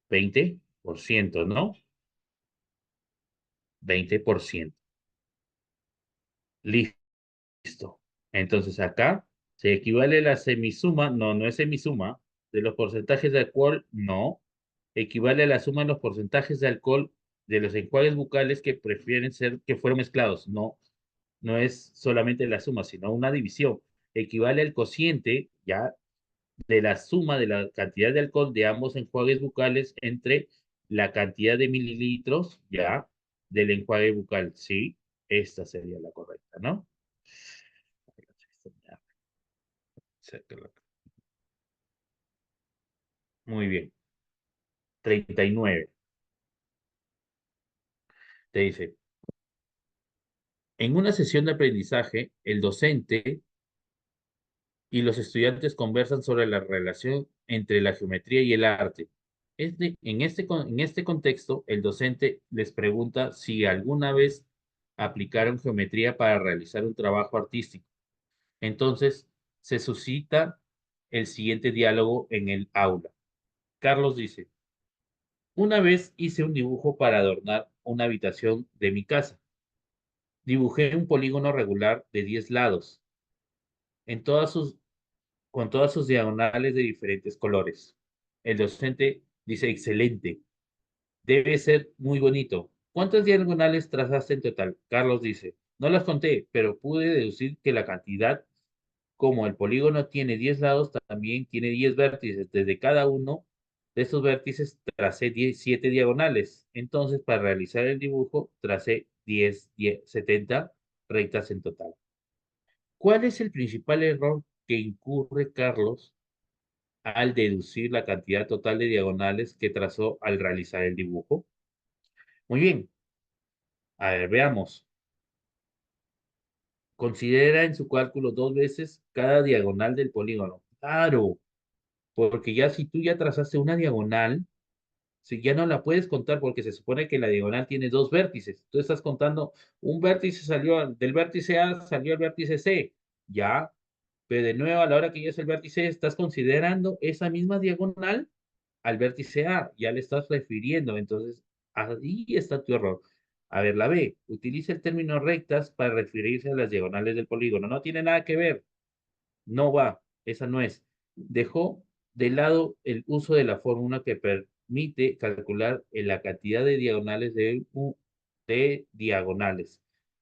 20%, ¿no? 20%. Listo. Entonces acá se equivale la semisuma, no, no es semisuma, de los porcentajes de alcohol, no. Equivale a la suma de los porcentajes de alcohol de los enjuagues bucales que prefieren ser que fueron mezclados. No, no es solamente la suma, sino una división. Equivale al cociente ya de la suma de la cantidad de alcohol de ambos enjuagues bucales entre la cantidad de mililitros ya del enjuague bucal. Sí, esta sería la correcta, ¿no? Muy bien. 39. Te dice, en una sesión de aprendizaje, el docente y los estudiantes conversan sobre la relación entre la geometría y el arte. En este contexto, el docente les pregunta si alguna vez aplicaron geometría para realizar un trabajo artístico. Entonces, se suscita el siguiente diálogo en el aula. Carlos dice, una vez hice un dibujo para adornar una habitación de mi casa. Dibujé un polígono regular de 10 lados, en todas sus con todas sus diagonales de diferentes colores. El docente dice, excelente, debe ser muy bonito. ¿Cuántas diagonales trazaste en total? Carlos dice, no las conté, pero pude deducir que la cantidad, como el polígono tiene 10 lados, también tiene 10 vértices. Desde cada uno de estos vértices tracé 7 diagonales. Entonces, para realizar el dibujo, tracé 70 rectas en total. ¿Cuál es el principal error que incurre Carlos al deducir la cantidad total de diagonales que trazó al realizar el dibujo? Muy bien, a ver, veamos. Considera en su cálculo dos veces cada diagonal del polígono. Claro, porque ya si tú ya trazaste una diagonal, si ya no la puedes contar porque se supone que la diagonal tiene dos vértices. Tú estás contando un vértice del vértice A salió al vértice C. Ya, pero de nuevo a la hora que ya es el vértice, estás considerando esa misma diagonal al vértice A, ya le estás refiriendo, entonces ahí está tu error. A ver, la B, utiliza el término rectas para referirse a las diagonales del polígono. No tiene nada que ver, no va, esa no es. Dejó de lado el uso de la fórmula que permite calcular la cantidad de diagonales de diagonales.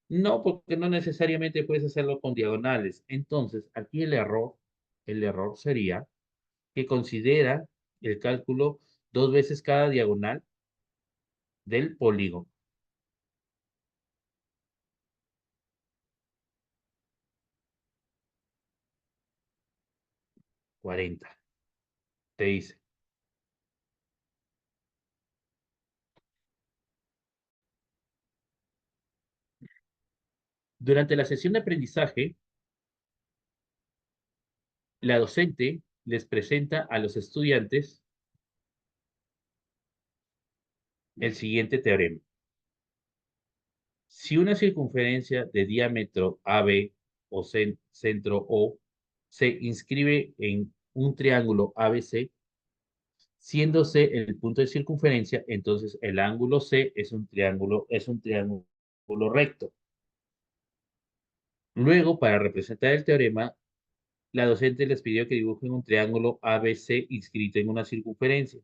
No, porque no necesariamente puedes hacerlo con diagonales. Entonces, aquí el error sería que considera el cálculo dos veces cada diagonal del polígono. 40. Te dice, durante la sesión de aprendizaje, la docente les presenta a los estudiantes el siguiente teorema. Si una circunferencia de diámetro AB o centro O se inscribe en un triángulo ABC, siendo C el punto de circunferencia, entonces el ángulo C es un triángulo recto. Luego, para representar el teorema, la docente les pidió que dibujen un triángulo ABC inscrito en una circunferencia.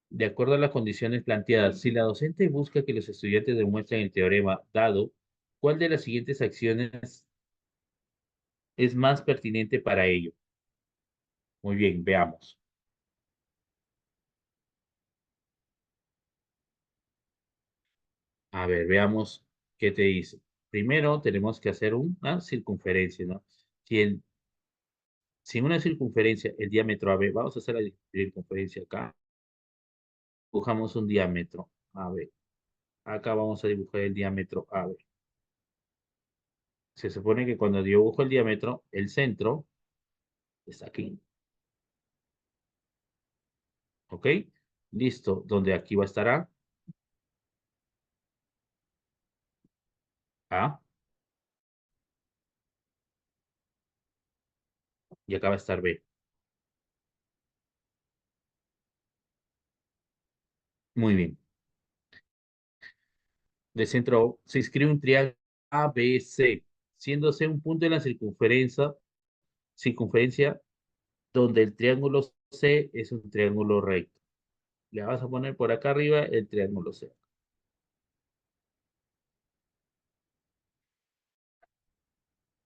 De acuerdo a las condiciones planteadas, si la docente busca que los estudiantes demuestren el teorema dado, ¿cuál de las siguientes acciones es más pertinente para ello? Muy bien, veamos. A ver, veamos qué te dice. Primero tenemos que hacer una circunferencia, ¿no? Si Si en una circunferencia el diámetro AB, vamos a hacer la circunferencia acá, dibujamos un diámetro AB. Acá vamos a dibujar el diámetro AB. Se supone que cuando dibujo el diámetro, el centro está aquí. ¿Ok? Listo. Donde aquí va a estar A. A. Y acá va a estar B. Muy bien. De centro se escribe un triángulo ABC, siendo C un punto en la circunferencia donde el triángulo C es un triángulo recto. Le vas a poner por acá arriba el triángulo C.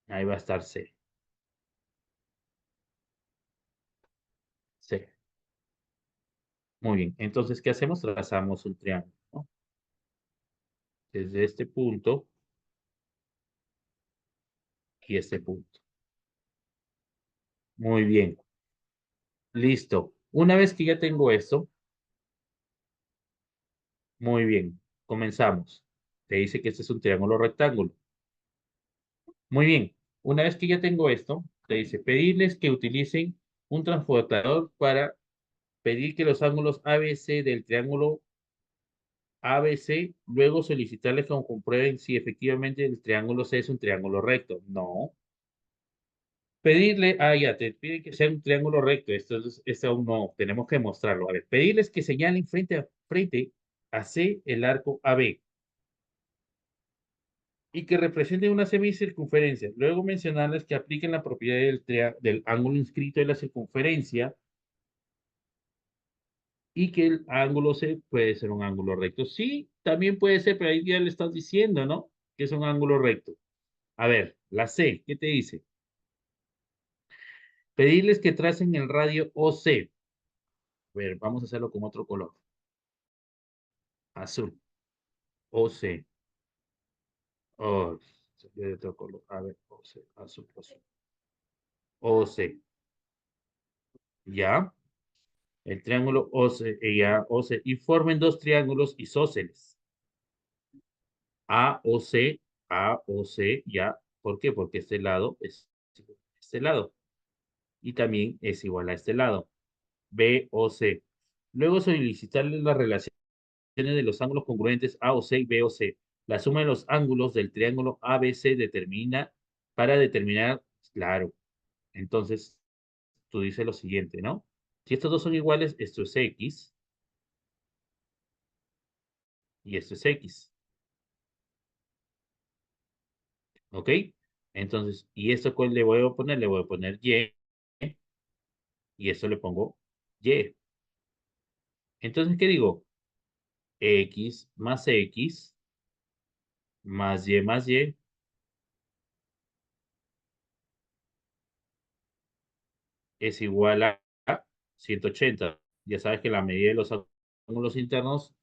Ahí va a estar C. C. Muy bien. Entonces, ¿qué hacemos? Trazamos un triángulo, ¿no? Desde este punto y este punto. Muy bien. Listo. Una vez que ya tengo esto, muy bien. Comenzamos. Te dice que este es un triángulo rectángulo. Muy bien. Una vez que ya tengo esto, te dice pedirles que utilicen un transportador para pedir que los ángulos ABC del triángulo ABC, luego solicitarles que comprueben si efectivamente el triángulo C es un triángulo recto. No. Pedirle, ya, te piden que sea un triángulo recto. Esto aún no, tenemos que mostrarlo. A ver, pedirles que señalen frente a C el arco AB y que representen una semicircunferencia. Luego mencionarles que apliquen la propiedad del ángulo inscrito en la circunferencia y que el ángulo C puede ser un ángulo recto. Sí, también puede ser, pero ahí ya le estás diciendo, ¿no? Que es un ángulo recto. A ver, la C, ¿qué te dice? Pedirles que tracen el radio OC. A ver, vamos a hacerlo con otro color. Azul. OC. Oh, salió de otro color. A ver, OC, azul, azul. OC. Ya. El triángulo OC, ya, OC. Y formen dos triángulos isósceles. AOC, AOC, ya. ¿Por qué? Porque este lado es igual a este lado. Y también es igual a este lado. BOC. Luego solicitarles las relaciones de los ángulos congruentes AOC y BOC. La suma de los ángulos del triángulo ABC determina, para determinar, claro, entonces tú dices lo siguiente, ¿no? Si estos dos son iguales, esto es X y esto es X, ¿ok? Entonces, ¿y esto cuál le voy a poner? Le voy a poner Y y esto le pongo Y. Entonces, ¿qué digo? X más Y es igual a 180. Ya sabes que la medida de los ángulos internos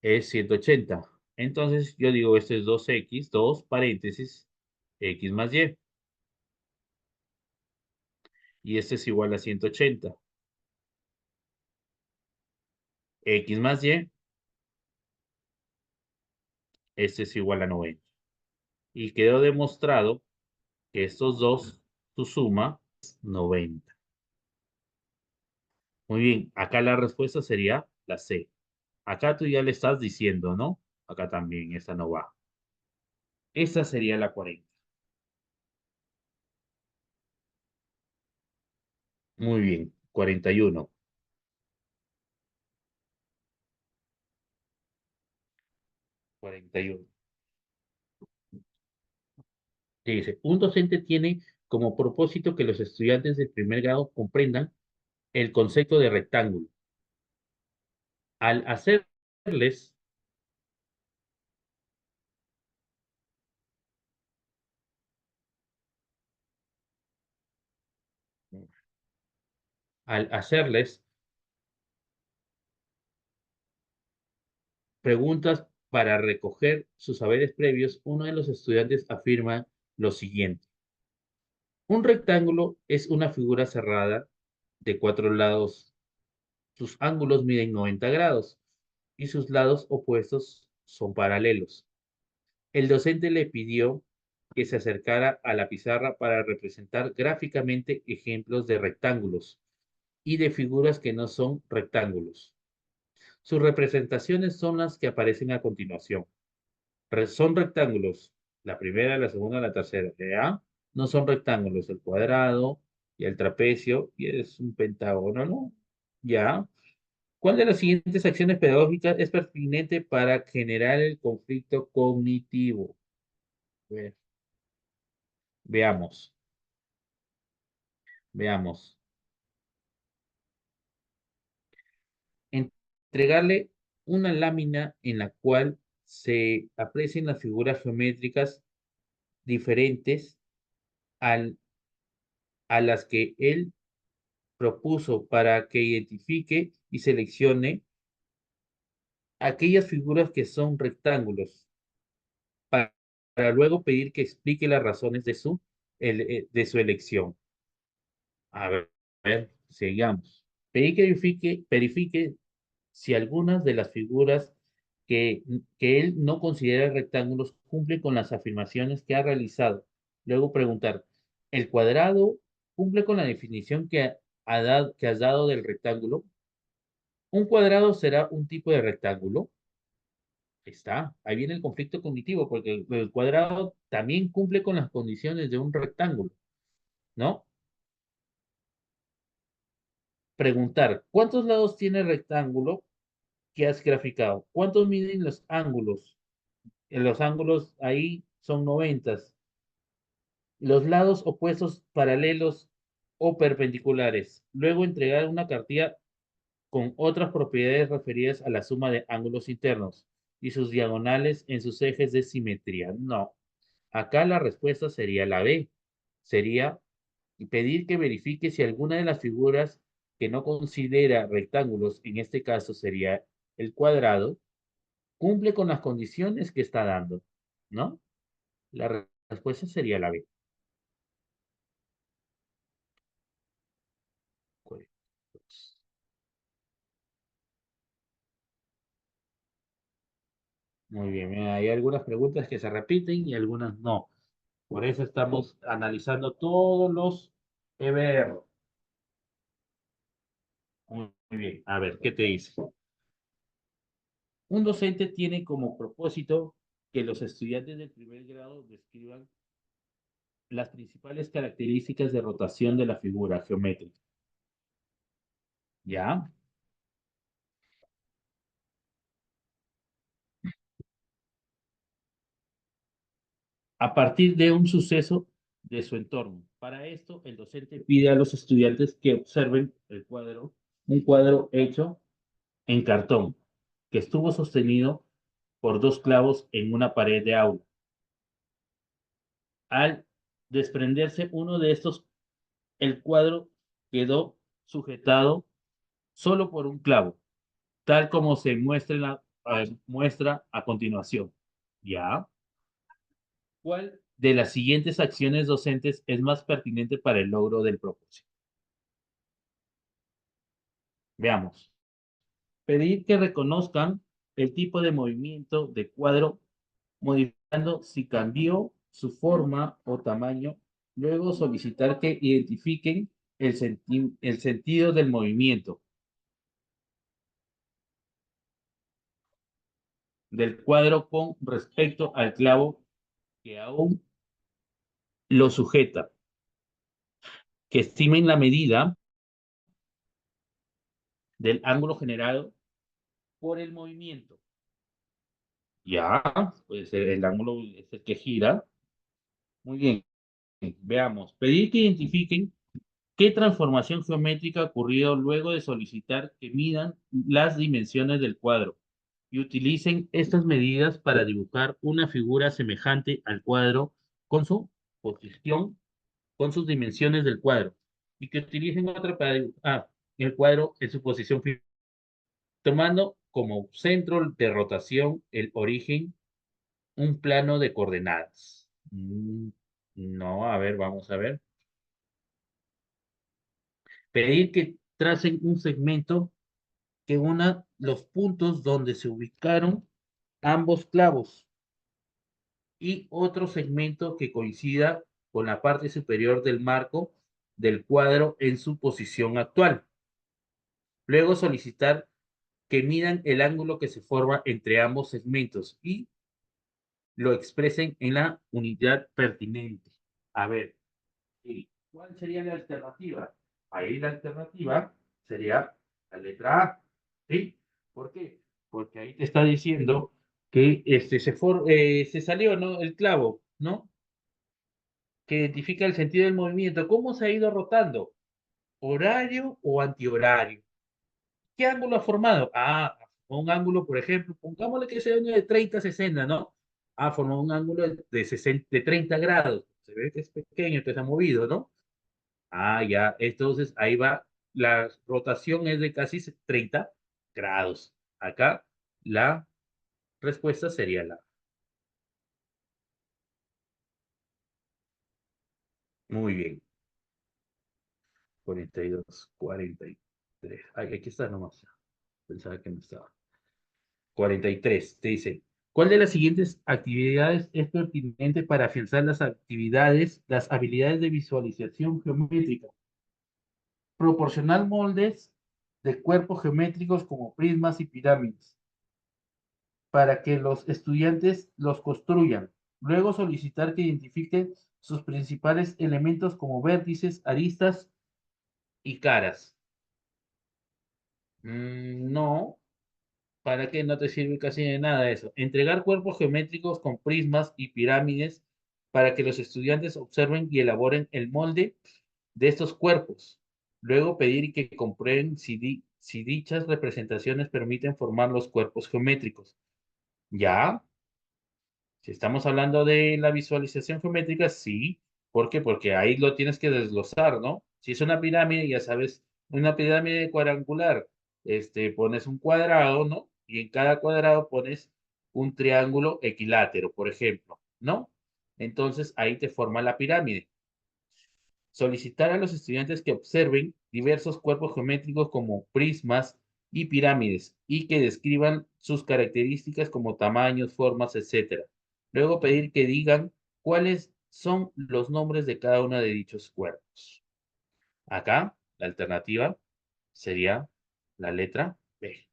es 180. Entonces yo digo, esto es 2x, 2 paréntesis, x más y. Y este es igual a 180. X más y, este es igual a 90. Y quedó demostrado que estos dos, su suma es 90. Muy bien, acá la respuesta sería la C. Acá tú ya le estás diciendo, ¿no? Acá también, esta no va. Esta sería la 40. Muy bien, 41. 41. Dice, un docente tiene como propósito que los estudiantes del primer grado comprendan el concepto de rectángulo. Al hacerles, al hacerles preguntas para recoger sus saberes previos, uno de los estudiantes afirma lo siguiente. Un rectángulo es una figura cerrada de cuatro lados. Sus ángulos miden 90 grados y sus lados opuestos son paralelos. El docente le pidió que se acercara a la pizarra para representar gráficamente ejemplos de rectángulos y de figuras que no son rectángulos. Sus representaciones son las que aparecen a continuación. Son rectángulos, la primera, la segunda, la tercera. ¿Ya? No son rectángulos, el cuadrado y el trapecio, y es un pentágono, ¿no? ¿Ya? ¿Cuál de las siguientes acciones pedagógicas es pertinente para generar el conflicto cognitivo? Ve- Veamos, veamos. Entregarle una lámina en la cual se aprecien las figuras geométricas diferentes al- a las que él propuso para que identifique y seleccione aquellas figuras que son rectángulos, para, para luego pedir que explique las razones de su elección. A ver, sigamos. Pedir que verifique si algunas de las figuras que él no considera rectángulos cumplen con las afirmaciones que ha realizado. Luego preguntar, ¿el cuadrado cumple con la definición que has dado del rectángulo? ¿Un cuadrado será un tipo de rectángulo? Está, ahí viene el conflicto cognitivo, porque el cuadrado también cumple con las condiciones de un rectángulo, ¿no? Preguntar, ¿cuántos lados tiene el rectángulo que has graficado? ¿Cuántos miden los ángulos? Los ángulos ahí son 90. Los lados opuestos paralelos o perpendiculares. Luego entregar una cartilla con otras propiedades referidas a la suma de ángulos internos y sus diagonales en sus ejes de simetría. No. Acá la respuesta sería la B. Sería pedir que verifique si alguna de las figuras que no considera rectángulos, en este caso sería el cuadrado, cumple con las condiciones que está dando, ¿no? La respuesta sería la B. Muy bien, mira, hay algunas preguntas que se repiten y algunas no. Por eso estamos analizando todos los EBR. Muy bien, a ver, ¿qué te dice? Un docente tiene como propósito que los estudiantes del primer grado describan las principales características de rotación de la figura geométrica. ¿Ya? A partir de un suceso de su entorno. Para esto, el docente pide a los estudiantes que observen un cuadro hecho en cartón, que estuvo sostenido por dos clavos en una pared de aula. Al desprenderse uno de estos, el cuadro quedó sujetado solo por un clavo, tal como se muestra a continuación. ¿Ya? ¿Cuál de las siguientes acciones docentes es más pertinente para el logro del propósito? Veamos. Pedir que reconozcan el tipo de movimiento de cuadro modificando si cambió su forma o tamaño. Luego solicitar que identifiquen el sentido del movimiento del cuadro con respecto al clavo que aún lo sujeta, que estimen la medida del ángulo generado por el movimiento. Ya, puede ser el ángulo es el que gira. Muy bien, veamos. Pedir que identifiquen qué transformación geométrica ha ocurrido luego de solicitar que midan las dimensiones del cuadro y utilicen estas medidas para dibujar una figura semejante al cuadro con su posición, con sus dimensiones del cuadro, y que utilicen otra para dibujar el cuadro en su posición, tomando como centro de rotación el origen, un plano de coordenadas. No, a ver, vamos a ver. Pedir que tracen un segmento que una los puntos donde se ubicaron ambos clavos y otro segmento que coincida con la parte superior del marco del cuadro en su posición actual. Luego solicitar que midan el ángulo que se forma entre ambos segmentos y lo expresen en la unidad pertinente. A ver, ¿y cuál sería la alternativa? Ahí la alternativa sería la letra A. ¿Sí? ¿Por qué? Porque ahí te está diciendo que se salió, ¿no? El clavo, ¿no? Que identifica el sentido del movimiento. ¿Cómo se ha ido rotando? ¿Horario o antihorario? ¿Qué ángulo ha formado? Ah, un ángulo, por ejemplo, pongámosle que sea uno de 30 a 60, ¿no? Ah, formó un ángulo de 60, de 30 grados. Se ve que es pequeño, que se ha movido, ¿no? Ah, ya. Entonces ahí va. La rotación es de casi 30 grados. Acá la respuesta sería la. Muy bien. 42, 43. Ay, aquí está nomás. Pensaba que no estaba. 43. Te dice, ¿cuál de las siguientes actividades es pertinente para afianzar las habilidades de visualización geométrica? Proporcionar moldes de cuerpos geométricos como prismas y pirámides para que los estudiantes los construyan. Luego solicitar que identifiquen sus principales elementos como vértices, aristas y caras. No, ¿para qué no te sirve casi de nada eso? Entregar cuerpos geométricos con prismas y pirámides para que los estudiantes observen y elaboren el molde de estos cuerpos. Luego pedir que comprueben si dichas representaciones permiten formar los cuerpos geométricos. ¿Ya? Si estamos hablando de la visualización geométrica, sí. ¿Por qué? Porque ahí lo tienes que desglosar, ¿no? Si es una pirámide, ya sabes, una pirámide cuadrangular, pones un cuadrado, ¿no? Y en cada cuadrado pones un triángulo equilátero, por ejemplo, ¿no? Entonces ahí te forma la pirámide. Solicitar a los estudiantes que observen diversos cuerpos geométricos como prismas y pirámides y que describan sus características como tamaños, formas, etcétera. Luego pedir que digan cuáles son los nombres de cada uno de dichos cuerpos. Acá, la alternativa sería la letra B.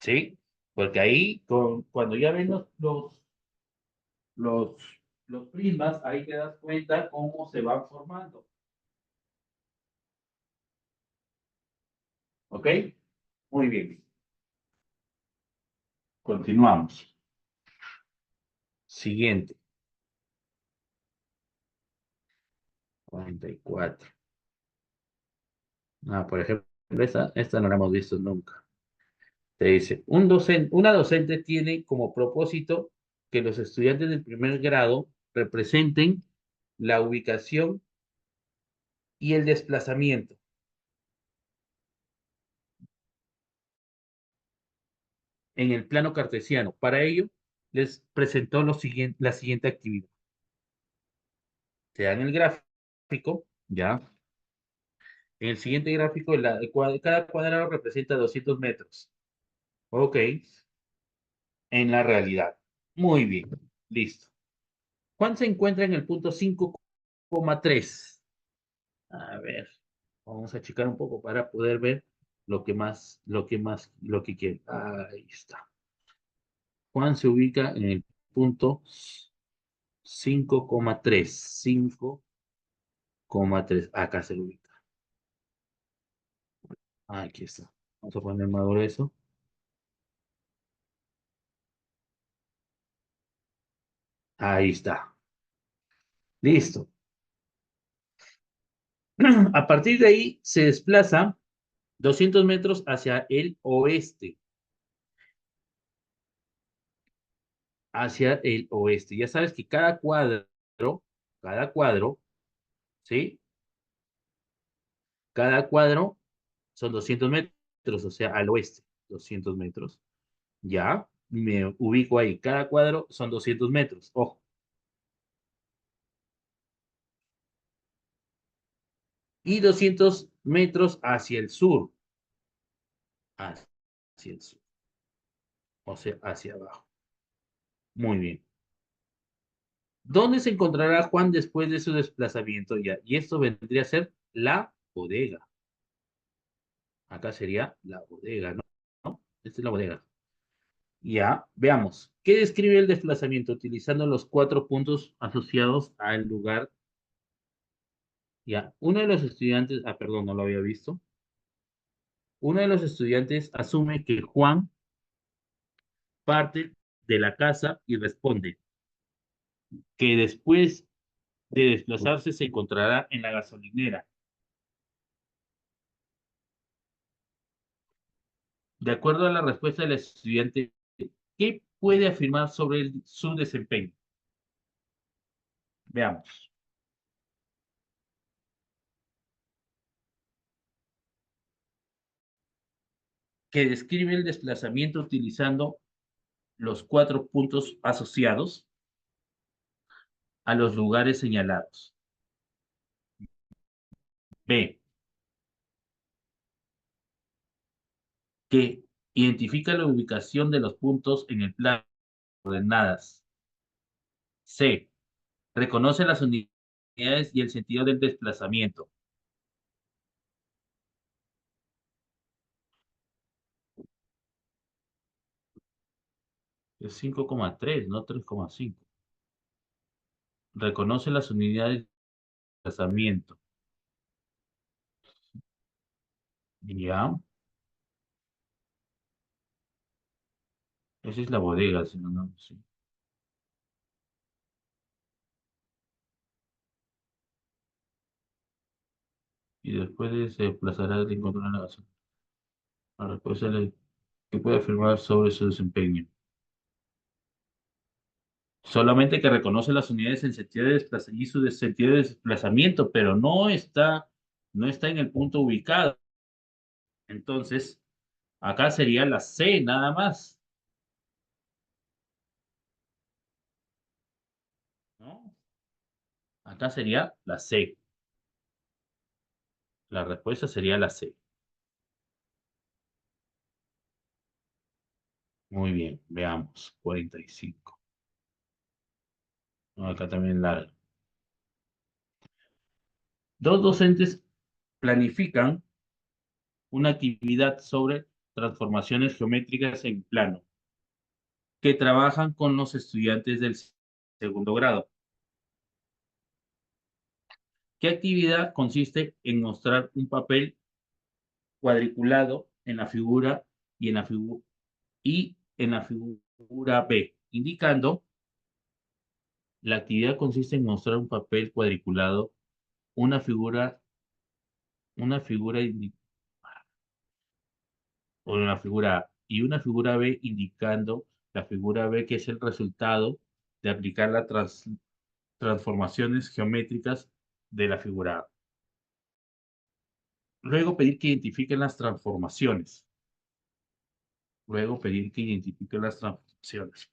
¿Sí? Porque ahí, cuando ya ven los, los prismas, ahí te das cuenta cómo se van formando. ¿Ok? Muy bien. Continuamos. Siguiente. 44. Ah, por ejemplo, esta no la hemos visto nunca. Te dice, una docente tiene como propósito que los estudiantes del primer grado representen la ubicación y el desplazamiento en el plano cartesiano. Para ello, les presentó la siguiente actividad. Te dan el gráfico, ¿ya? En el siguiente gráfico, cada cuadrado representa 200 metros. Ok, en la realidad. Muy bien, listo. Juan se encuentra en el punto 5,3. A ver, vamos a checar un poco para poder ver lo que quiere. Ahí está. Juan se ubica en el punto 5,3. 5,3. Acá se lo ubica. Aquí está. Vamos a poner más grueso. Ahí está. Listo. A partir de ahí se desplaza 200 metros hacia el oeste. Hacia el oeste. Ya sabes que cada cuadro, ¿sí? Cada cuadro son 200 metros, o sea, al oeste, 200 metros. Ya, me ubico ahí. Cada cuadro son 200 metros. Ojo, y 200 metros hacia el sur. Hacia el sur, o sea, hacia abajo. Muy bien. ¿Dónde se encontrará Juan después de su desplazamiento ya? Y esto vendría a ser la bodega. Acá sería la bodega, ¿no? ¿No? Esta es la bodega. Ya, veamos. ¿Qué describe el desplazamiento utilizando los cuatro puntos asociados al lugar? Ya, uno de los estudiantes, perdón, no lo había visto. Uno de los estudiantes asume que Juan parte de la casa y responde que después de desplazarse se encontrará en la gasolinera. De acuerdo a la respuesta del estudiante, ¿qué puede afirmar sobre su desempeño? Veamos. Que describe el desplazamiento utilizando los cuatro puntos asociados a los lugares señalados. B. Que identifica la ubicación de los puntos en el plano de coordenadas. C. Reconoce las unidades y el sentido del desplazamiento. Es 5,3, no 3,5. Reconoce las unidades de desplazamiento. Ya, esa es la bodega, si no, no, sí. Y después se desplazará de encontrar la gasolina. La respuesta que puede afirmar sobre su desempeño. Solamente que reconoce las unidades en sentido de desplazamiento y su sentido de desplazamiento, pero no está en el punto ubicado. Entonces, acá sería la C nada más, ¿no? Acá sería la C. La respuesta sería la C. Muy bien, veamos. 45. No, acá también la. Dos docentes planifican una actividad sobre transformaciones geométricas en plano, que trabajan con los estudiantes del segundo grado. ¿Qué actividad consiste en mostrar un papel cuadriculado en la figura y en la figura B, indicando la actividad consiste en mostrar un papel cuadriculado, una figura, una figura o una figura A y una figura B indicando la figura B que es el resultado de aplicar las transformaciones geométricas de la figura A. Luego pedir que identifiquen las transformaciones. Luego pedir que identifiquen las transformaciones.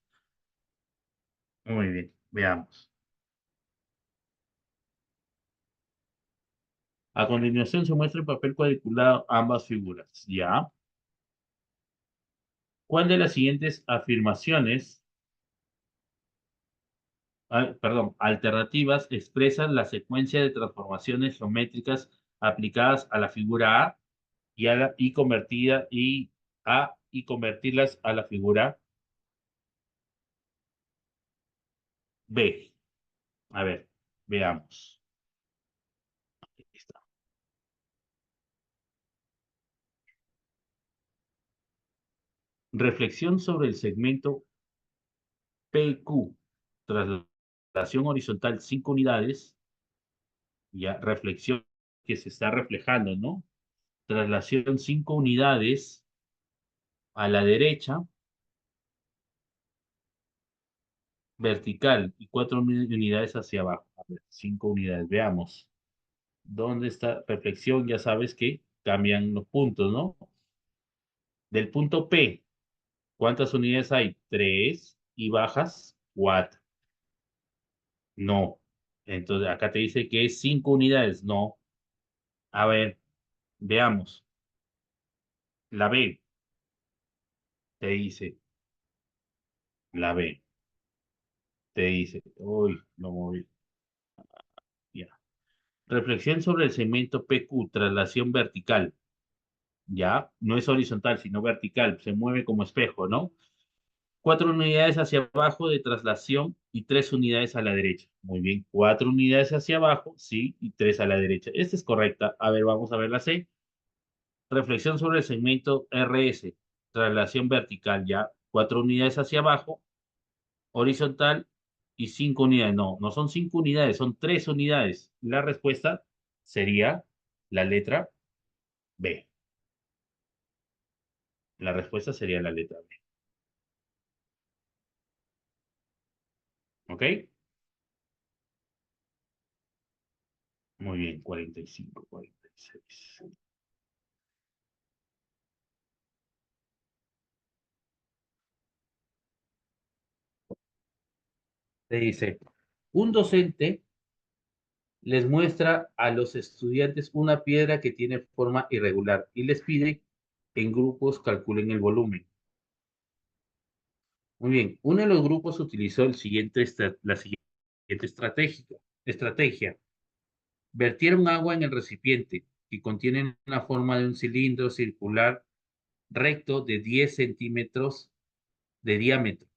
Muy bien, veamos. A continuación se muestra en papel cuadriculado ambas figuras. ¿Ya? ¿Cuál de las siguientes afirmaciones, perdón, alternativas expresan la secuencia de transformaciones geométricas aplicadas a la figura A y convertirlas a la figura B? A ver, veamos. Aquí está. Reflexión sobre el segmento PQ. Traslación horizontal 5 unidades. Ya, reflexión que se está reflejando, ¿no? Traslación 5 unidades a la derecha, vertical, y 4 unidades hacia abajo. A ver, 5 unidades. Veamos. ¿Dónde está reflexión? Ya sabes que cambian los puntos, ¿no? Del punto P, ¿cuántas unidades hay? 3 y bajas 4. No. Entonces acá te dice que es 5 unidades. No. A ver, veamos. La B te dice, la B te dice, uy, lo moví. Ya. Reflexión sobre el segmento PQ, traslación vertical. Ya, no es horizontal, sino vertical. Se mueve como espejo, ¿no? 4 unidades hacia abajo de traslación y 3 unidades a la derecha. Muy bien, 4 unidades hacia abajo, sí, y 3 a la derecha. Esta es correcta. A ver, vamos a ver la C. Reflexión sobre el segmento RS, traslación vertical, ya. 4 unidades hacia abajo, horizontal y 5 unidades. No, no son 5 unidades, son 3 unidades. La respuesta sería la letra B. La respuesta sería la letra B. ¿Ok? Muy bien, 45, 46. Te dice, un docente les muestra a los estudiantes una piedra que tiene forma irregular y les pide que en grupos calculen el volumen. Muy bien, uno de los grupos utilizó la siguiente estrategia. Vertieron agua en el recipiente que contiene una forma de un cilindro circular recto de 10 centímetros de diámetro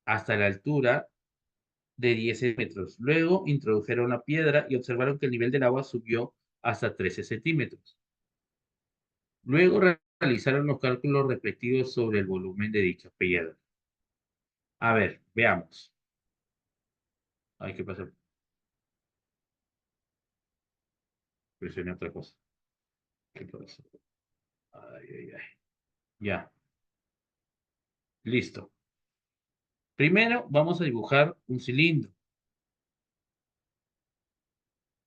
hasta la altura de 10 metros. Luego introdujeron la piedra y observaron que el nivel del agua subió hasta 13 centímetros. Luego realizaron los cálculos respectivos sobre el volumen de dicha piedra. A ver, veamos. Ay, ¿qué pasa? Presioné otra cosa. ¿Qué pasa? Ay, ay, ay. Ya, listo. Primero vamos a dibujar un cilindro.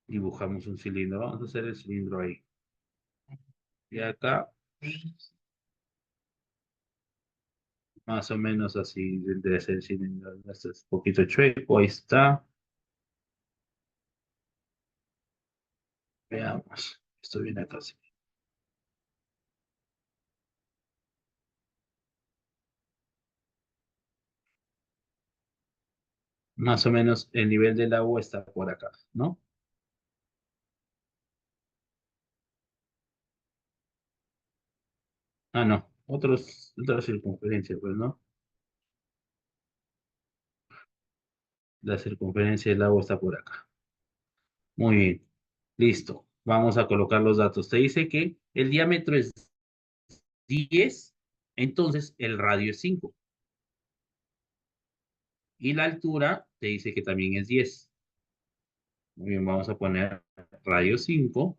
Dibujamos un cilindro. Vamos a hacer el cilindro ahí. Y acá, más o menos así, debe ser el cilindro. Este es un poquito chueco. Ahí está. Veamos. Esto viene acá, sí. Más o menos el nivel del agua está por acá, ¿no? Ah, no. Otra circunferencia, pues, ¿no? La circunferencia del agua está por acá. Muy bien. Listo. Vamos a colocar los datos. Te dice que el diámetro es 10, entonces el radio es 5. Y la altura te dice que también es 10. Muy bien, vamos a poner radio 5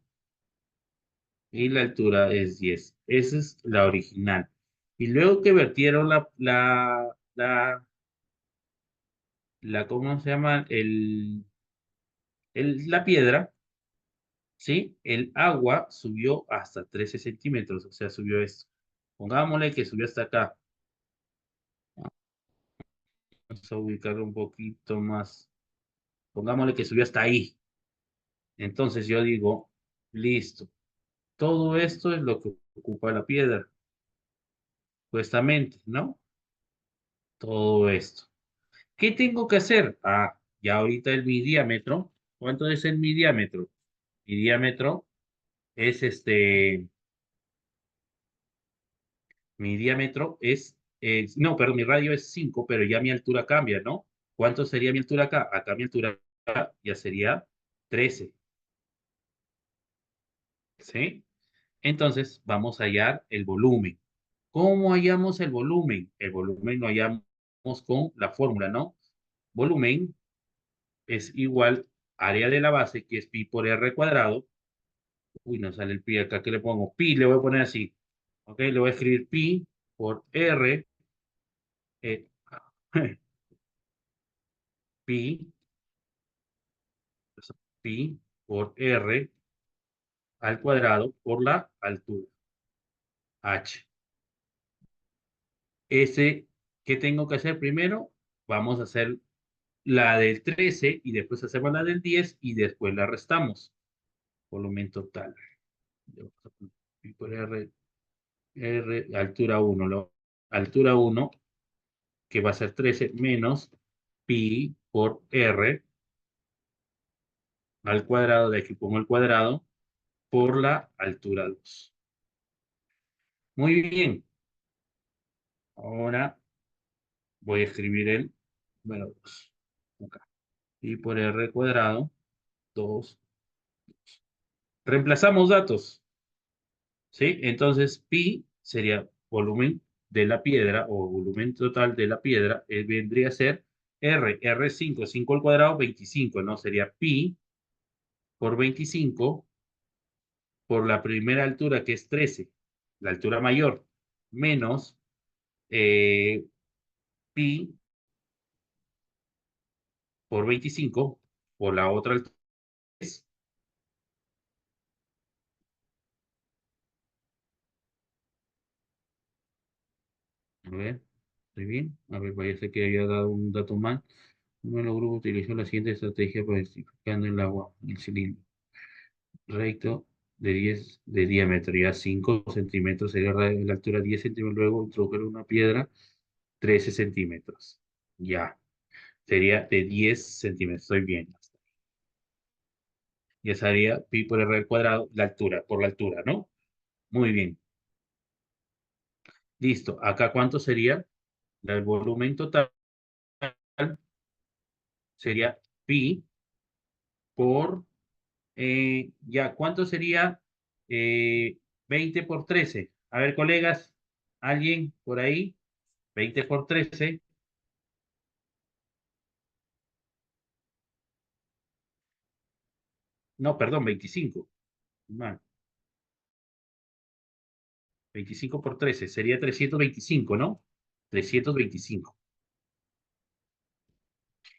y la altura es 10. Esa es la original. Y luego que vertieron ¿cómo se llama? La piedra, ¿sí? El agua subió hasta 13 centímetros, o sea, subió esto. Pongámosle que subió hasta acá. Vamos a ubicarlo un poquito más. Pongámosle que subió hasta ahí. Entonces yo digo, listo. Todo esto es lo que ocupa la piedra, supuestamente, ¿no? Todo esto. ¿Qué tengo que hacer? Ah, ya ahorita mi diámetro. ¿Cuánto es mi diámetro? Mi diámetro es mi diámetro no, pero mi radio es 5, pero ya mi altura cambia, ¿no? ¿Cuánto sería mi altura acá? Acá mi altura ya sería 13, ¿sí? Entonces vamos a hallar el volumen. ¿Cómo hallamos el volumen? El volumen lo hallamos con la fórmula, ¿no? Volumen es igual área de la base, que es pi por r cuadrado. Uy, no sale el pi acá. ¿Qué le pongo? Pi, le voy a poner así. ¿Ok? Le voy a escribir pi por r. eh, pi, pi por r al cuadrado por la altura, h. Ese, ¿qué tengo que hacer primero? Vamos a hacer la del 13 y después hacemos la del 10 y después la restamos. Volumen total. Pi por altura uno, altura uno, que va a ser 13 menos pi por r al cuadrado, de aquí pongo el cuadrado, por la altura 2. Muy bien, ahora voy a escribir el número 2. Acá. Pi por r cuadrado, 2. Reemplazamos datos, ¿sí? Entonces, pi sería volumen de la piedra o volumen total de la piedra, vendría a ser R5, 5 al cuadrado, 25, ¿no? Sería pi por 25 por la primera altura, que es 13, la altura mayor, menos eh, pi por 25 por la otra altura. A ver, ¿estoy bien? A ver, parece que había dado un dato mal. Uno de los grupos utilizó la siguiente estrategia para identificando el agua, el cilindro recto de 10 de diámetro, ya 5 centímetros, sería la altura 10 centímetros, luego introdujeron una piedra 13 centímetros. Ya, sería de 10 centímetros, estoy bien. Ya sería pi por r al cuadrado, la altura, por la altura, ¿no? Muy bien. Listo. Acá, ¿cuánto sería? El volumen total sería pi por, ya, ¿cuánto sería? 20 por 13. A ver, colegas, ¿alguien por ahí? 20 por 13. No, perdón, 25. Mal. 25 por 13 sería 325, ¿no? 325.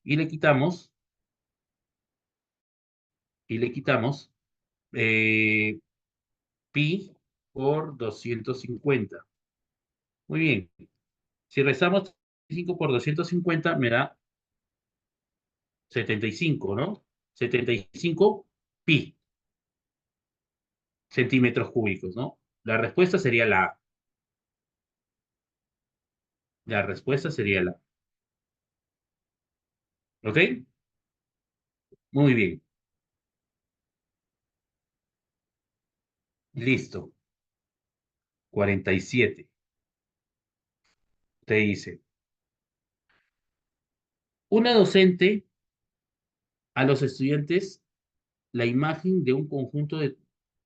Y le quitamos, y le quitamos eh, pi por 250. Muy bien. Si rezamos 5 por 250 me da 75, ¿no? 75 pi centímetros cúbicos, ¿no? La respuesta sería la A. La respuesta sería la A. ¿Ok? Muy bien. Listo. 47. Te dice, una docente a los estudiantes la imagen de un conjunto de...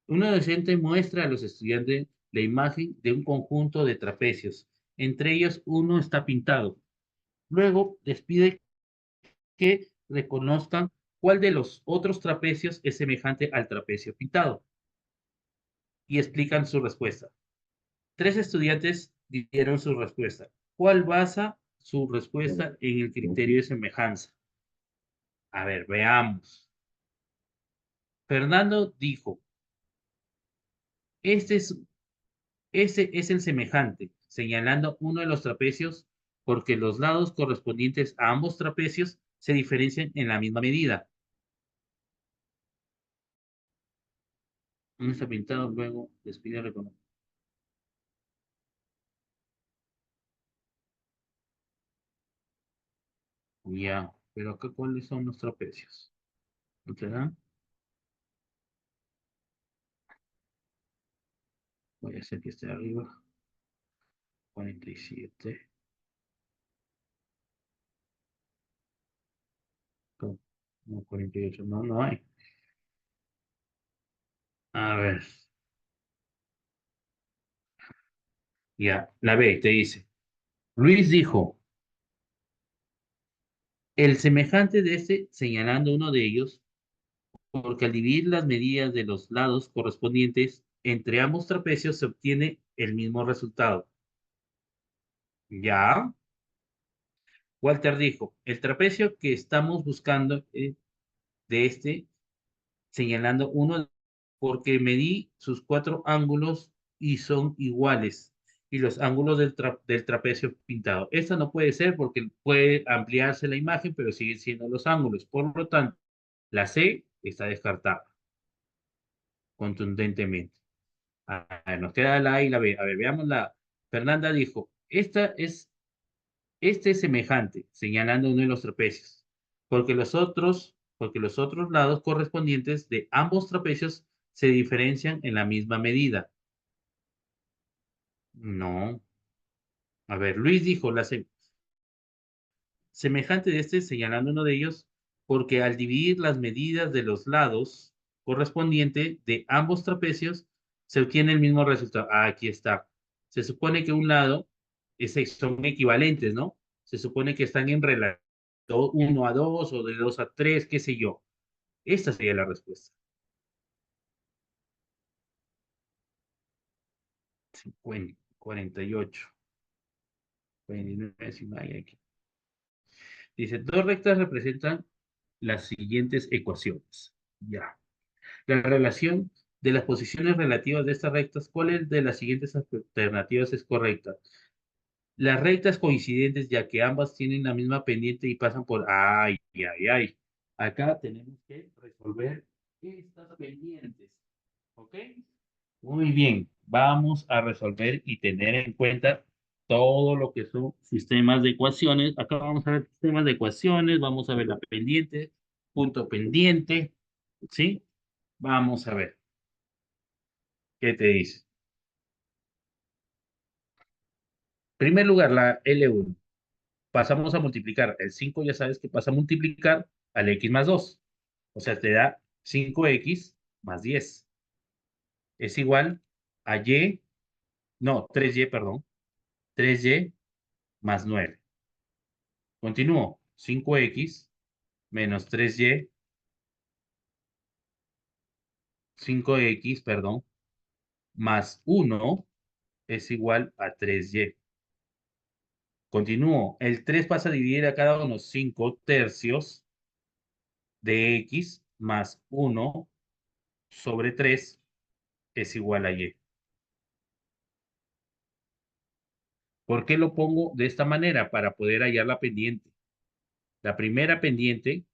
Una docente muestra a los estudiantes la imagen de un conjunto de trapecios. Entre ellos, uno está pintado. Luego, les pide que reconozcan cuál de los otros trapecios es semejante al trapecio pintado y explican su respuesta. Tres estudiantes dieron su respuesta. ¿Cuál basa su respuesta en el criterio de semejanza? A ver, veamos. Fernando dijo, este es, ese es el semejante, señalando uno de los trapecios porque los lados correspondientes a ambos trapecios se diferencian en la misma medida. Uno está pintado, luego despide reconocer. Ya, pero acá, ¿cuáles son los trapecios? ¿No te dan? Voy a hacer que esté arriba. 47. No, no, 48. No, no hay. A ver, ya. La B te dice. Luis dijo, el semejante de este, señalando uno de ellos, porque al dividir las medidas de los lados correspondientes entre ambos trapecios se obtiene el mismo resultado. Ya. Walter dijo, el trapecio que estamos buscando de este señalando uno porque medí sus cuatro ángulos y son iguales. Y los ángulos del trapecio pintado. Esta no puede ser porque puede ampliarse la imagen, pero siguen siendo los ángulos. Por lo tanto, la C está descartada contundentemente. Nos queda la A y la B. A ver, veamos la. Fernanda dijo, este es semejante, señalando uno de los trapecios, porque los otros lados correspondientes de ambos trapecios se diferencian en la misma medida. No. A ver, Luis dijo, semejante de este, señalando uno de ellos, porque al dividir las medidas de los lados correspondiente de ambos trapecios, se obtiene el mismo resultado. Ah, aquí está. Se supone que un lado son equivalentes, ¿no? Se supone que están en relación 1 a 2 o de 2 a 3, qué sé yo. Esta sería la respuesta. 50, 48. 49, si no hay aquí. Dice, dos rectas representan las siguientes ecuaciones. Ya. La relación de las posiciones relativas de estas rectas, ¿cuál de las siguientes alternativas es correcta? Las rectas coincidentes, ya que ambas tienen la misma pendiente y pasan por... ¡Ay, ay, ay! Acá tenemos que resolver estas pendientes. ¿Ok? Muy bien. Vamos a resolver y tener en cuenta todo lo que son sistemas de ecuaciones. Acá vamos a ver sistemas de ecuaciones, vamos a ver la pendiente, punto pendiente, ¿sí? Vamos a ver. ¿Qué te dice? Primer lugar, la L1. Pasamos a multiplicar. El 5 ya sabes que pasa a multiplicar al X más 2. O sea, te da 5X más 10. Es igual a Y, no, 3Y, perdón. 3Y más 9. Continúo. 5X menos 3Y, 5X, perdón, más 1 es igual a 3Y. Continúo. El 3 pasa a dividir a cada uno 5 tercios de X más 1 sobre 3 es igual a Y. ¿Por qué lo pongo de esta manera? Para poder hallar la pendiente. La primera pendiente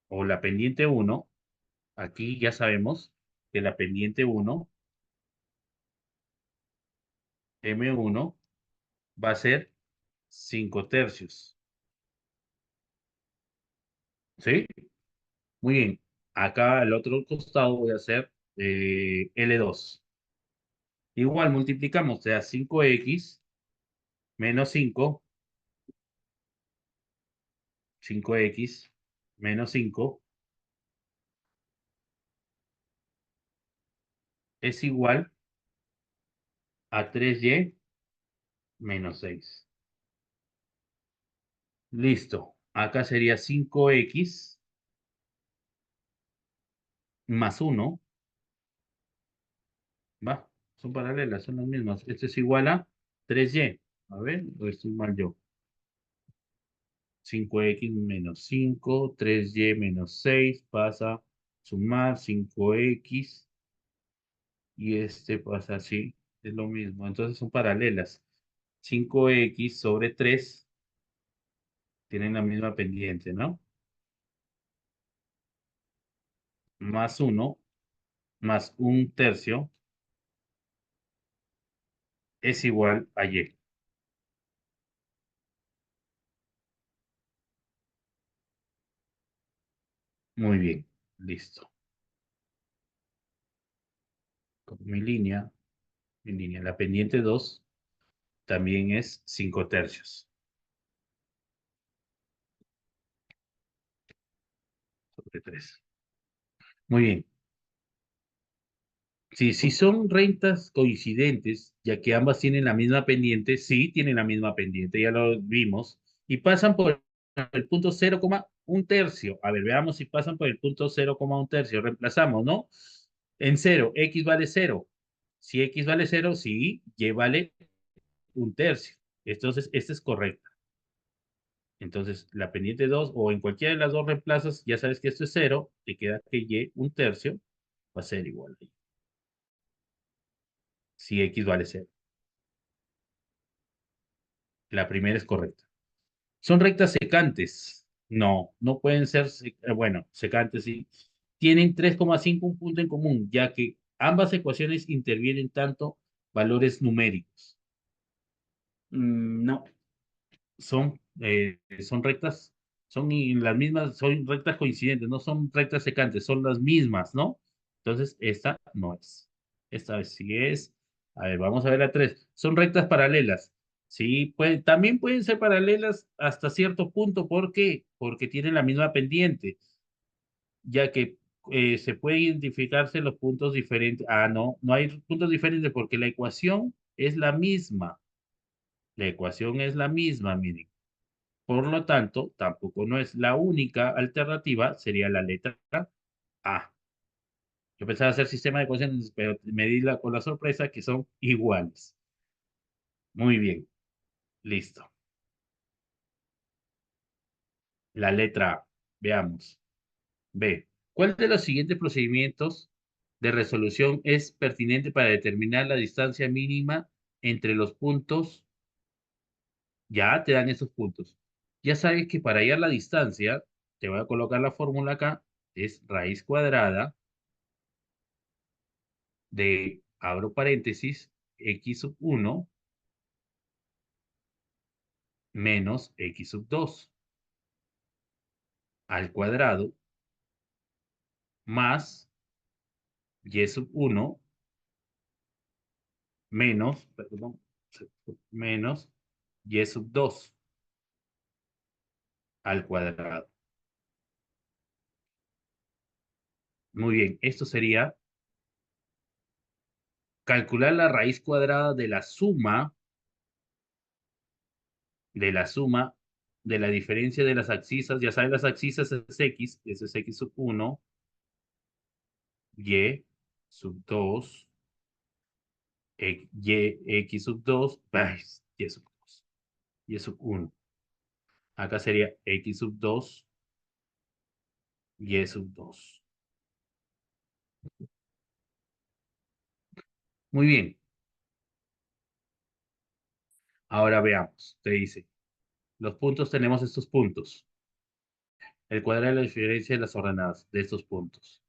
o la pendiente uno, aquí ya sabemos que la pendiente uno, M1, va a ser 5 tercios. ¿Sí? Muy bien. Acá al otro costado voy a hacer L2. Igual multiplicamos, o sea, 5X menos 5, 5X menos 5 es igual a 3Y menos 6. Listo. Acá sería 5X más 1, ¿va? Son paralelas, son las mismas. Esto es igual a 3Y. A ver, o estoy mal yo. 5X menos 5, 3Y menos 6 pasa a sumar 5X y este pasa así, es lo mismo. Entonces son paralelas. 5X sobre 3 tienen la misma pendiente, ¿no? Más 1 más un tercio es igual a Y. Muy bien, listo. Con mi línea, la pendiente 2 también es 5 tercios sobre 3. Muy bien. Sí, si son rectas coincidentes, ya que ambas tienen la misma pendiente, sí, tienen la misma pendiente, ya lo vimos, y pasan por el punto 0,1 tercio. A ver, veamos si pasan por el punto 0,1 tercio. Reemplazamos, ¿no? En cero, X vale 0. Si X vale 0, sí, Y vale un tercio. Entonces, esta es correcta. Entonces, la pendiente 2 o en cualquiera de las dos reemplazas, ya sabes que esto es 0, te queda que Y un tercio va a ser igual a Y. Si X vale 0. La primera es correcta. ¿Son rectas secantes? No, no pueden ser, bueno, secantes sí. Tienen 3,5 un punto en común, ya que Ambas ecuaciones intervienen tanto valores numéricos. No, son rectas, las mismas, son rectas coincidentes, no son rectas secantes, son las mismas, ¿no? Entonces, esta no es. Esta vez sí es. A ver, vamos a ver la 3. Son rectas paralelas. Sí, también pueden ser paralelas hasta cierto punto. ¿Por qué? Porque tienen la misma pendiente, ya que se puede identificarse los puntos diferentes. Ah, no, no hay puntos diferentes porque la ecuación es la misma. La ecuación es la misma, miren. Por lo tanto, tampoco no es la única alternativa, sería la letra A. Yo pensaba hacer sistema de ecuaciones, pero me di con la sorpresa que son iguales. Muy bien, listo. La letra A, veamos. B. ¿Cuál de los siguientes procedimientos de resolución es pertinente para determinar la distancia mínima entre los puntos? Ya te dan esos puntos. Ya sabes que para hallar la distancia, te voy a colocar la fórmula acá, es raíz cuadrada de, abro paréntesis, x sub 1 menos x sub 2 al cuadrado más y sub 1 menos, perdón, menos y sub 2 al cuadrado. Muy bien, esto sería calcular la raíz cuadrada de la suma de la diferencia de las abscisas. Ya sabes, las abscisas es x, eso es x sub 1, y sub 2 x sub 2, y sub 2, y sub 1. Acá sería x sub 2, y sub 2. Muy bien, ahora veamos. Te dice, los puntos, tenemos estos puntos. El cuadrado de la diferencia de las ordenadas de estos puntos.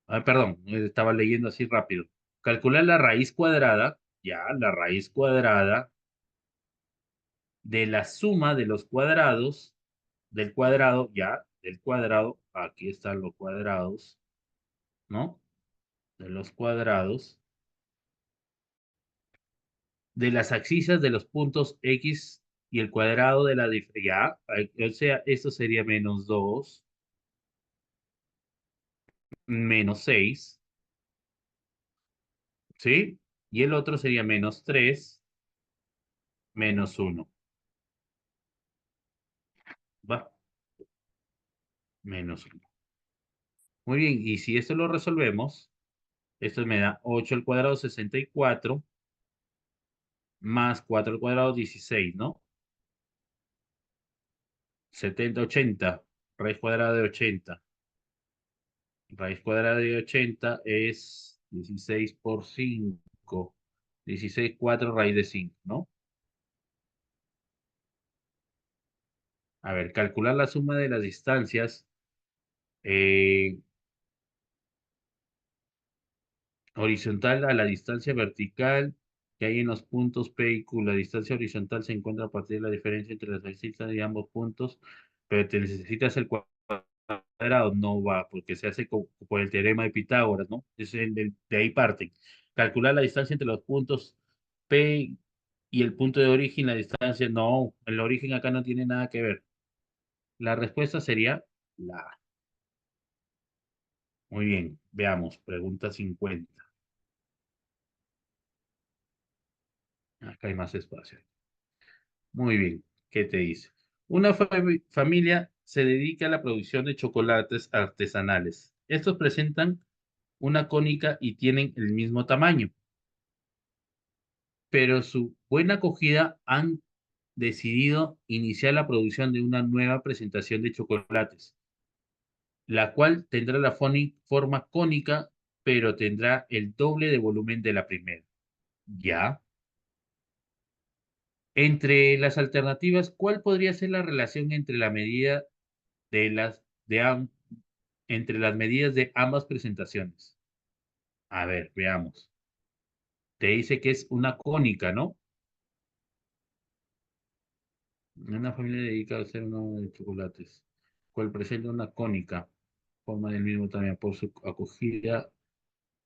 Ah, perdón, estaba leyendo así rápido. Calcular la raíz cuadrada, ya, la raíz cuadrada de la suma de los cuadrados, del cuadrado, ya, del cuadrado, aquí están los cuadrados, ¿no? De los cuadrados, de las abscisas de los puntos X y el cuadrado de la diferencia, o sea, esto sería menos 2 menos 6, ¿sí? Y el otro sería menos 3 menos 1, ¿va? Menos 1. Muy bien, y si esto lo resolvemos, esto me da 8 al cuadrado 64 más 4 al cuadrado 16, ¿no? 70, 80, raíz cuadrada de 80. Raíz cuadrada de 80 es 16 por 5. 16, 4 raíz de 5, ¿no? A ver, calcular la suma de las distancias eh, horizontal a la distancia vertical que hay en los puntos P y Q. La distancia horizontal se encuentra a partir de la diferencia entre las distancias de ambos puntos, pero te necesitas el cuadrado, no va, porque se hace por el teorema de Pitágoras, ¿no? De ahí parte. Calcular la distancia entre los puntos P y el punto de origen, la distancia, no, el origen acá no tiene nada que ver. La respuesta sería la A. Muy bien, veamos, pregunta 50. Acá hay más espacio. Muy bien, ¿qué te dice? Una familia se dedica a la producción de chocolates artesanales. Estos presentan una cónica y tienen el mismo tamaño, pero su buena acogida han decidido iniciar la producción de una nueva presentación de chocolates, la cual tendrá la forma cónica, pero tendrá el doble de volumen de la primera. ¿Ya? Entre las alternativas, ¿cuál podría ser la relación entre la medida de las de entre las medidas de ambas presentaciones? A ver, veamos. Te dice que es una cónica, ¿no? Una familia dedicada a hacer uno de chocolates. ¿Cuál presenta una cónica? Forma del mismo también por su acogida.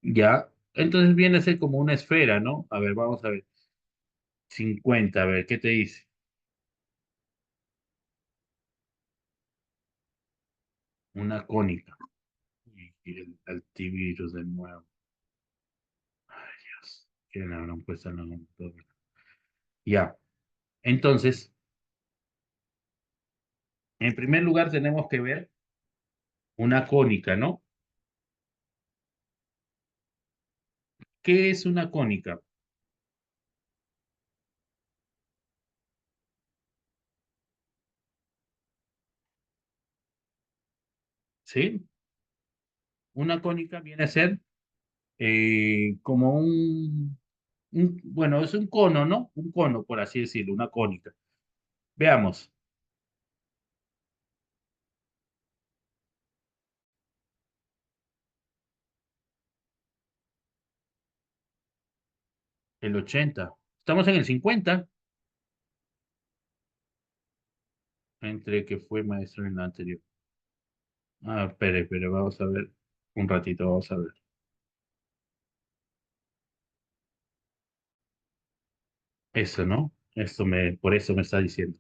Ya. Entonces viene a ser como una esfera, ¿no? A ver, vamos a ver. 50, a ver, ¿qué te dice? Una cónica. Y el antivirus de nuevo. Ay, Dios. ¿Qué le habrán puesto en la computadora? Ya. Entonces, en primer lugar tenemos que ver una cónica, ¿no? ¿Qué es una cónica? ¿Sí? Una cónica viene a ser como bueno, es un cono, ¿no? Un cono, por así decirlo, una cónica. Veamos, el 80. Estamos en el 50, entre que fue maestro en la anterior. Ah, espere, vamos a ver. Un ratito, vamos a ver. Eso, ¿no? Por eso me está diciendo.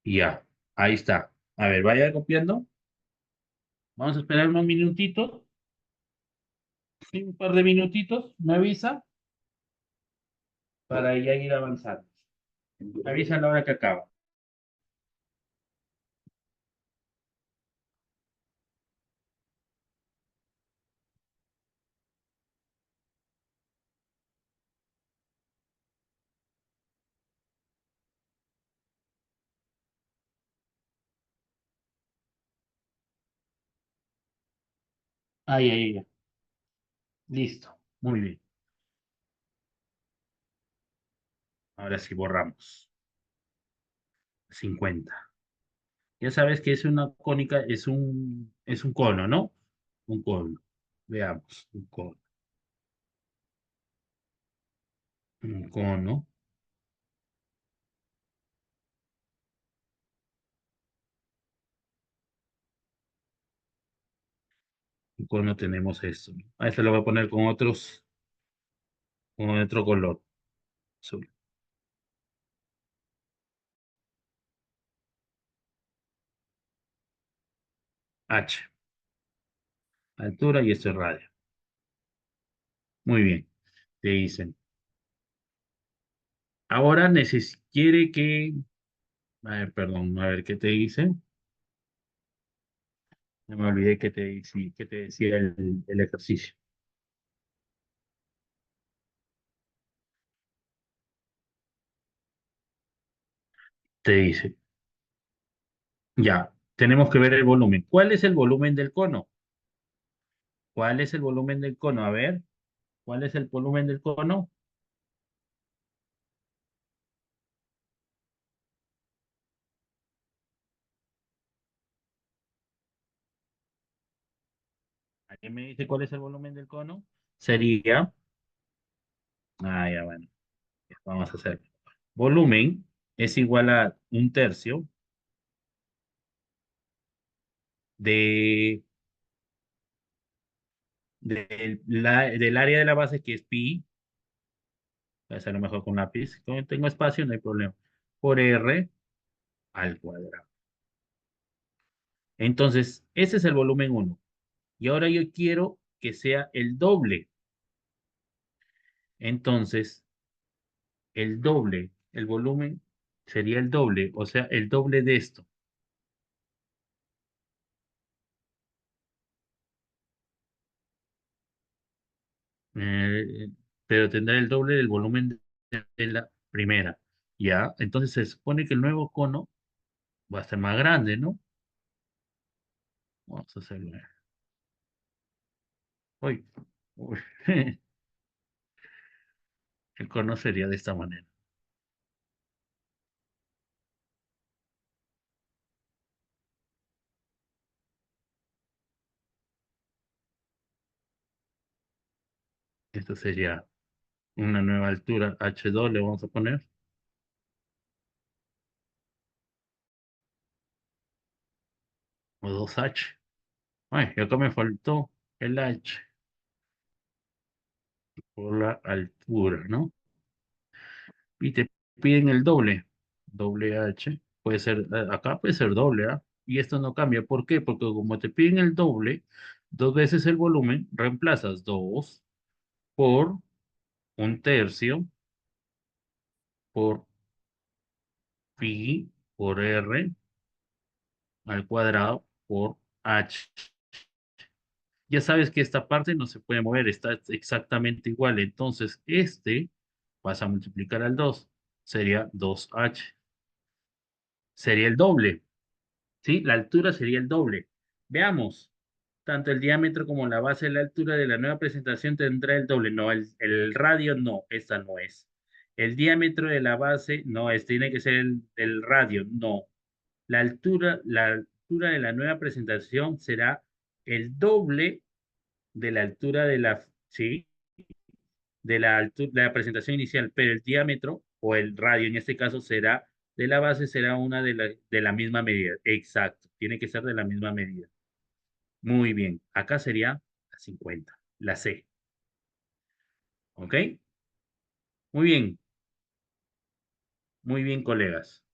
Ya, ahí está. A ver, vaya copiando. Vamos a esperar unos minutitos, sí, un par de minutitos, me avisa para ya ir avanzando. Me avisa a la hora que acaba. Ahí. Listo. Muy bien. Ahora sí borramos. 50. Ya sabes que es una cónica, es un cono, ¿no? Un cono. Veamos, un cono. Un cono. Un cono tenemos esto, ¿no? A este lo voy a poner con otro color. Azul. H. Altura y esto es radio. Muy bien. Te dicen. Ahora quiere que. A ver, perdón, a ver qué te dice. No me olvidé que te decía el ejercicio. Te dice. Ya, tenemos que ver el volumen. ¿Cuál es el volumen del cono? ¿Cuál es el volumen del cono? A ver, ¿cuál es el volumen del cono? ¿Alguien me dice cuál es el volumen del cono? Sería, ya bueno, ya vamos a hacer. Volumen es igual a un tercio de, del área de la base que es pi, voy a hacerlo mejor con lápiz, como tengo espacio, no hay problema, por r al cuadrado. Entonces, ese es el volumen uno. Y ahora yo quiero que sea el doble. Entonces, el doble, el volumen sería el doble, o sea, el doble de esto. Eh, pero tendrá el doble del volumen de la primera. ¿Ya? Entonces se supone que el nuevo cono va a ser más grande, ¿no? Vamos a hacerlo. Uy, uy, el cono sería de esta manera. Esta sería una nueva altura, H2 le vamos a poner, o 2H. Ay, y acá me faltó el H por la altura, ¿no? Y te piden el doble H, puede ser, acá puede ser doble A, y esto no cambia. ¿Por qué? Porque como te piden el doble, dos veces el volumen, reemplazas 2 por un tercio por pi por R al cuadrado por H. Ya sabes que esta parte no se puede mover, está exactamente igual. Entonces, este vas a multiplicar al 2, sería 2H. Sería el doble, ¿sí? La altura sería el doble. Veamos, tanto el diámetro como la base de la altura de la nueva presentación tendrá el doble. No, el radio no, esta no es. El diámetro de la base no es, tiene que ser el radio, no. La altura de la nueva presentación será el doble de la altura de la, ¿sí? De la altura, de la presentación inicial, pero el diámetro o el radio en este caso será de la base, será una de la misma medida. Exacto, tiene que ser de la misma medida. Muy bien, acá sería la 50, la C. ¿Ok? Muy bien, colegas.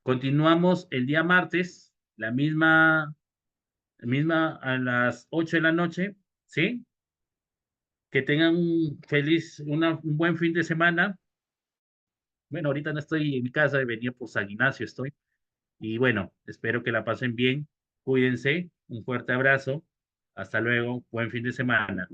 Continuamos el día martes, la misma a las 8 de la noche, ¿sí? Que tengan un buen fin de semana. Bueno, ahorita no estoy en mi casa, venía por San Ignacio, estoy. Y bueno, espero que la pasen bien. Cuídense. Un fuerte abrazo. Hasta luego. Buen fin de semana.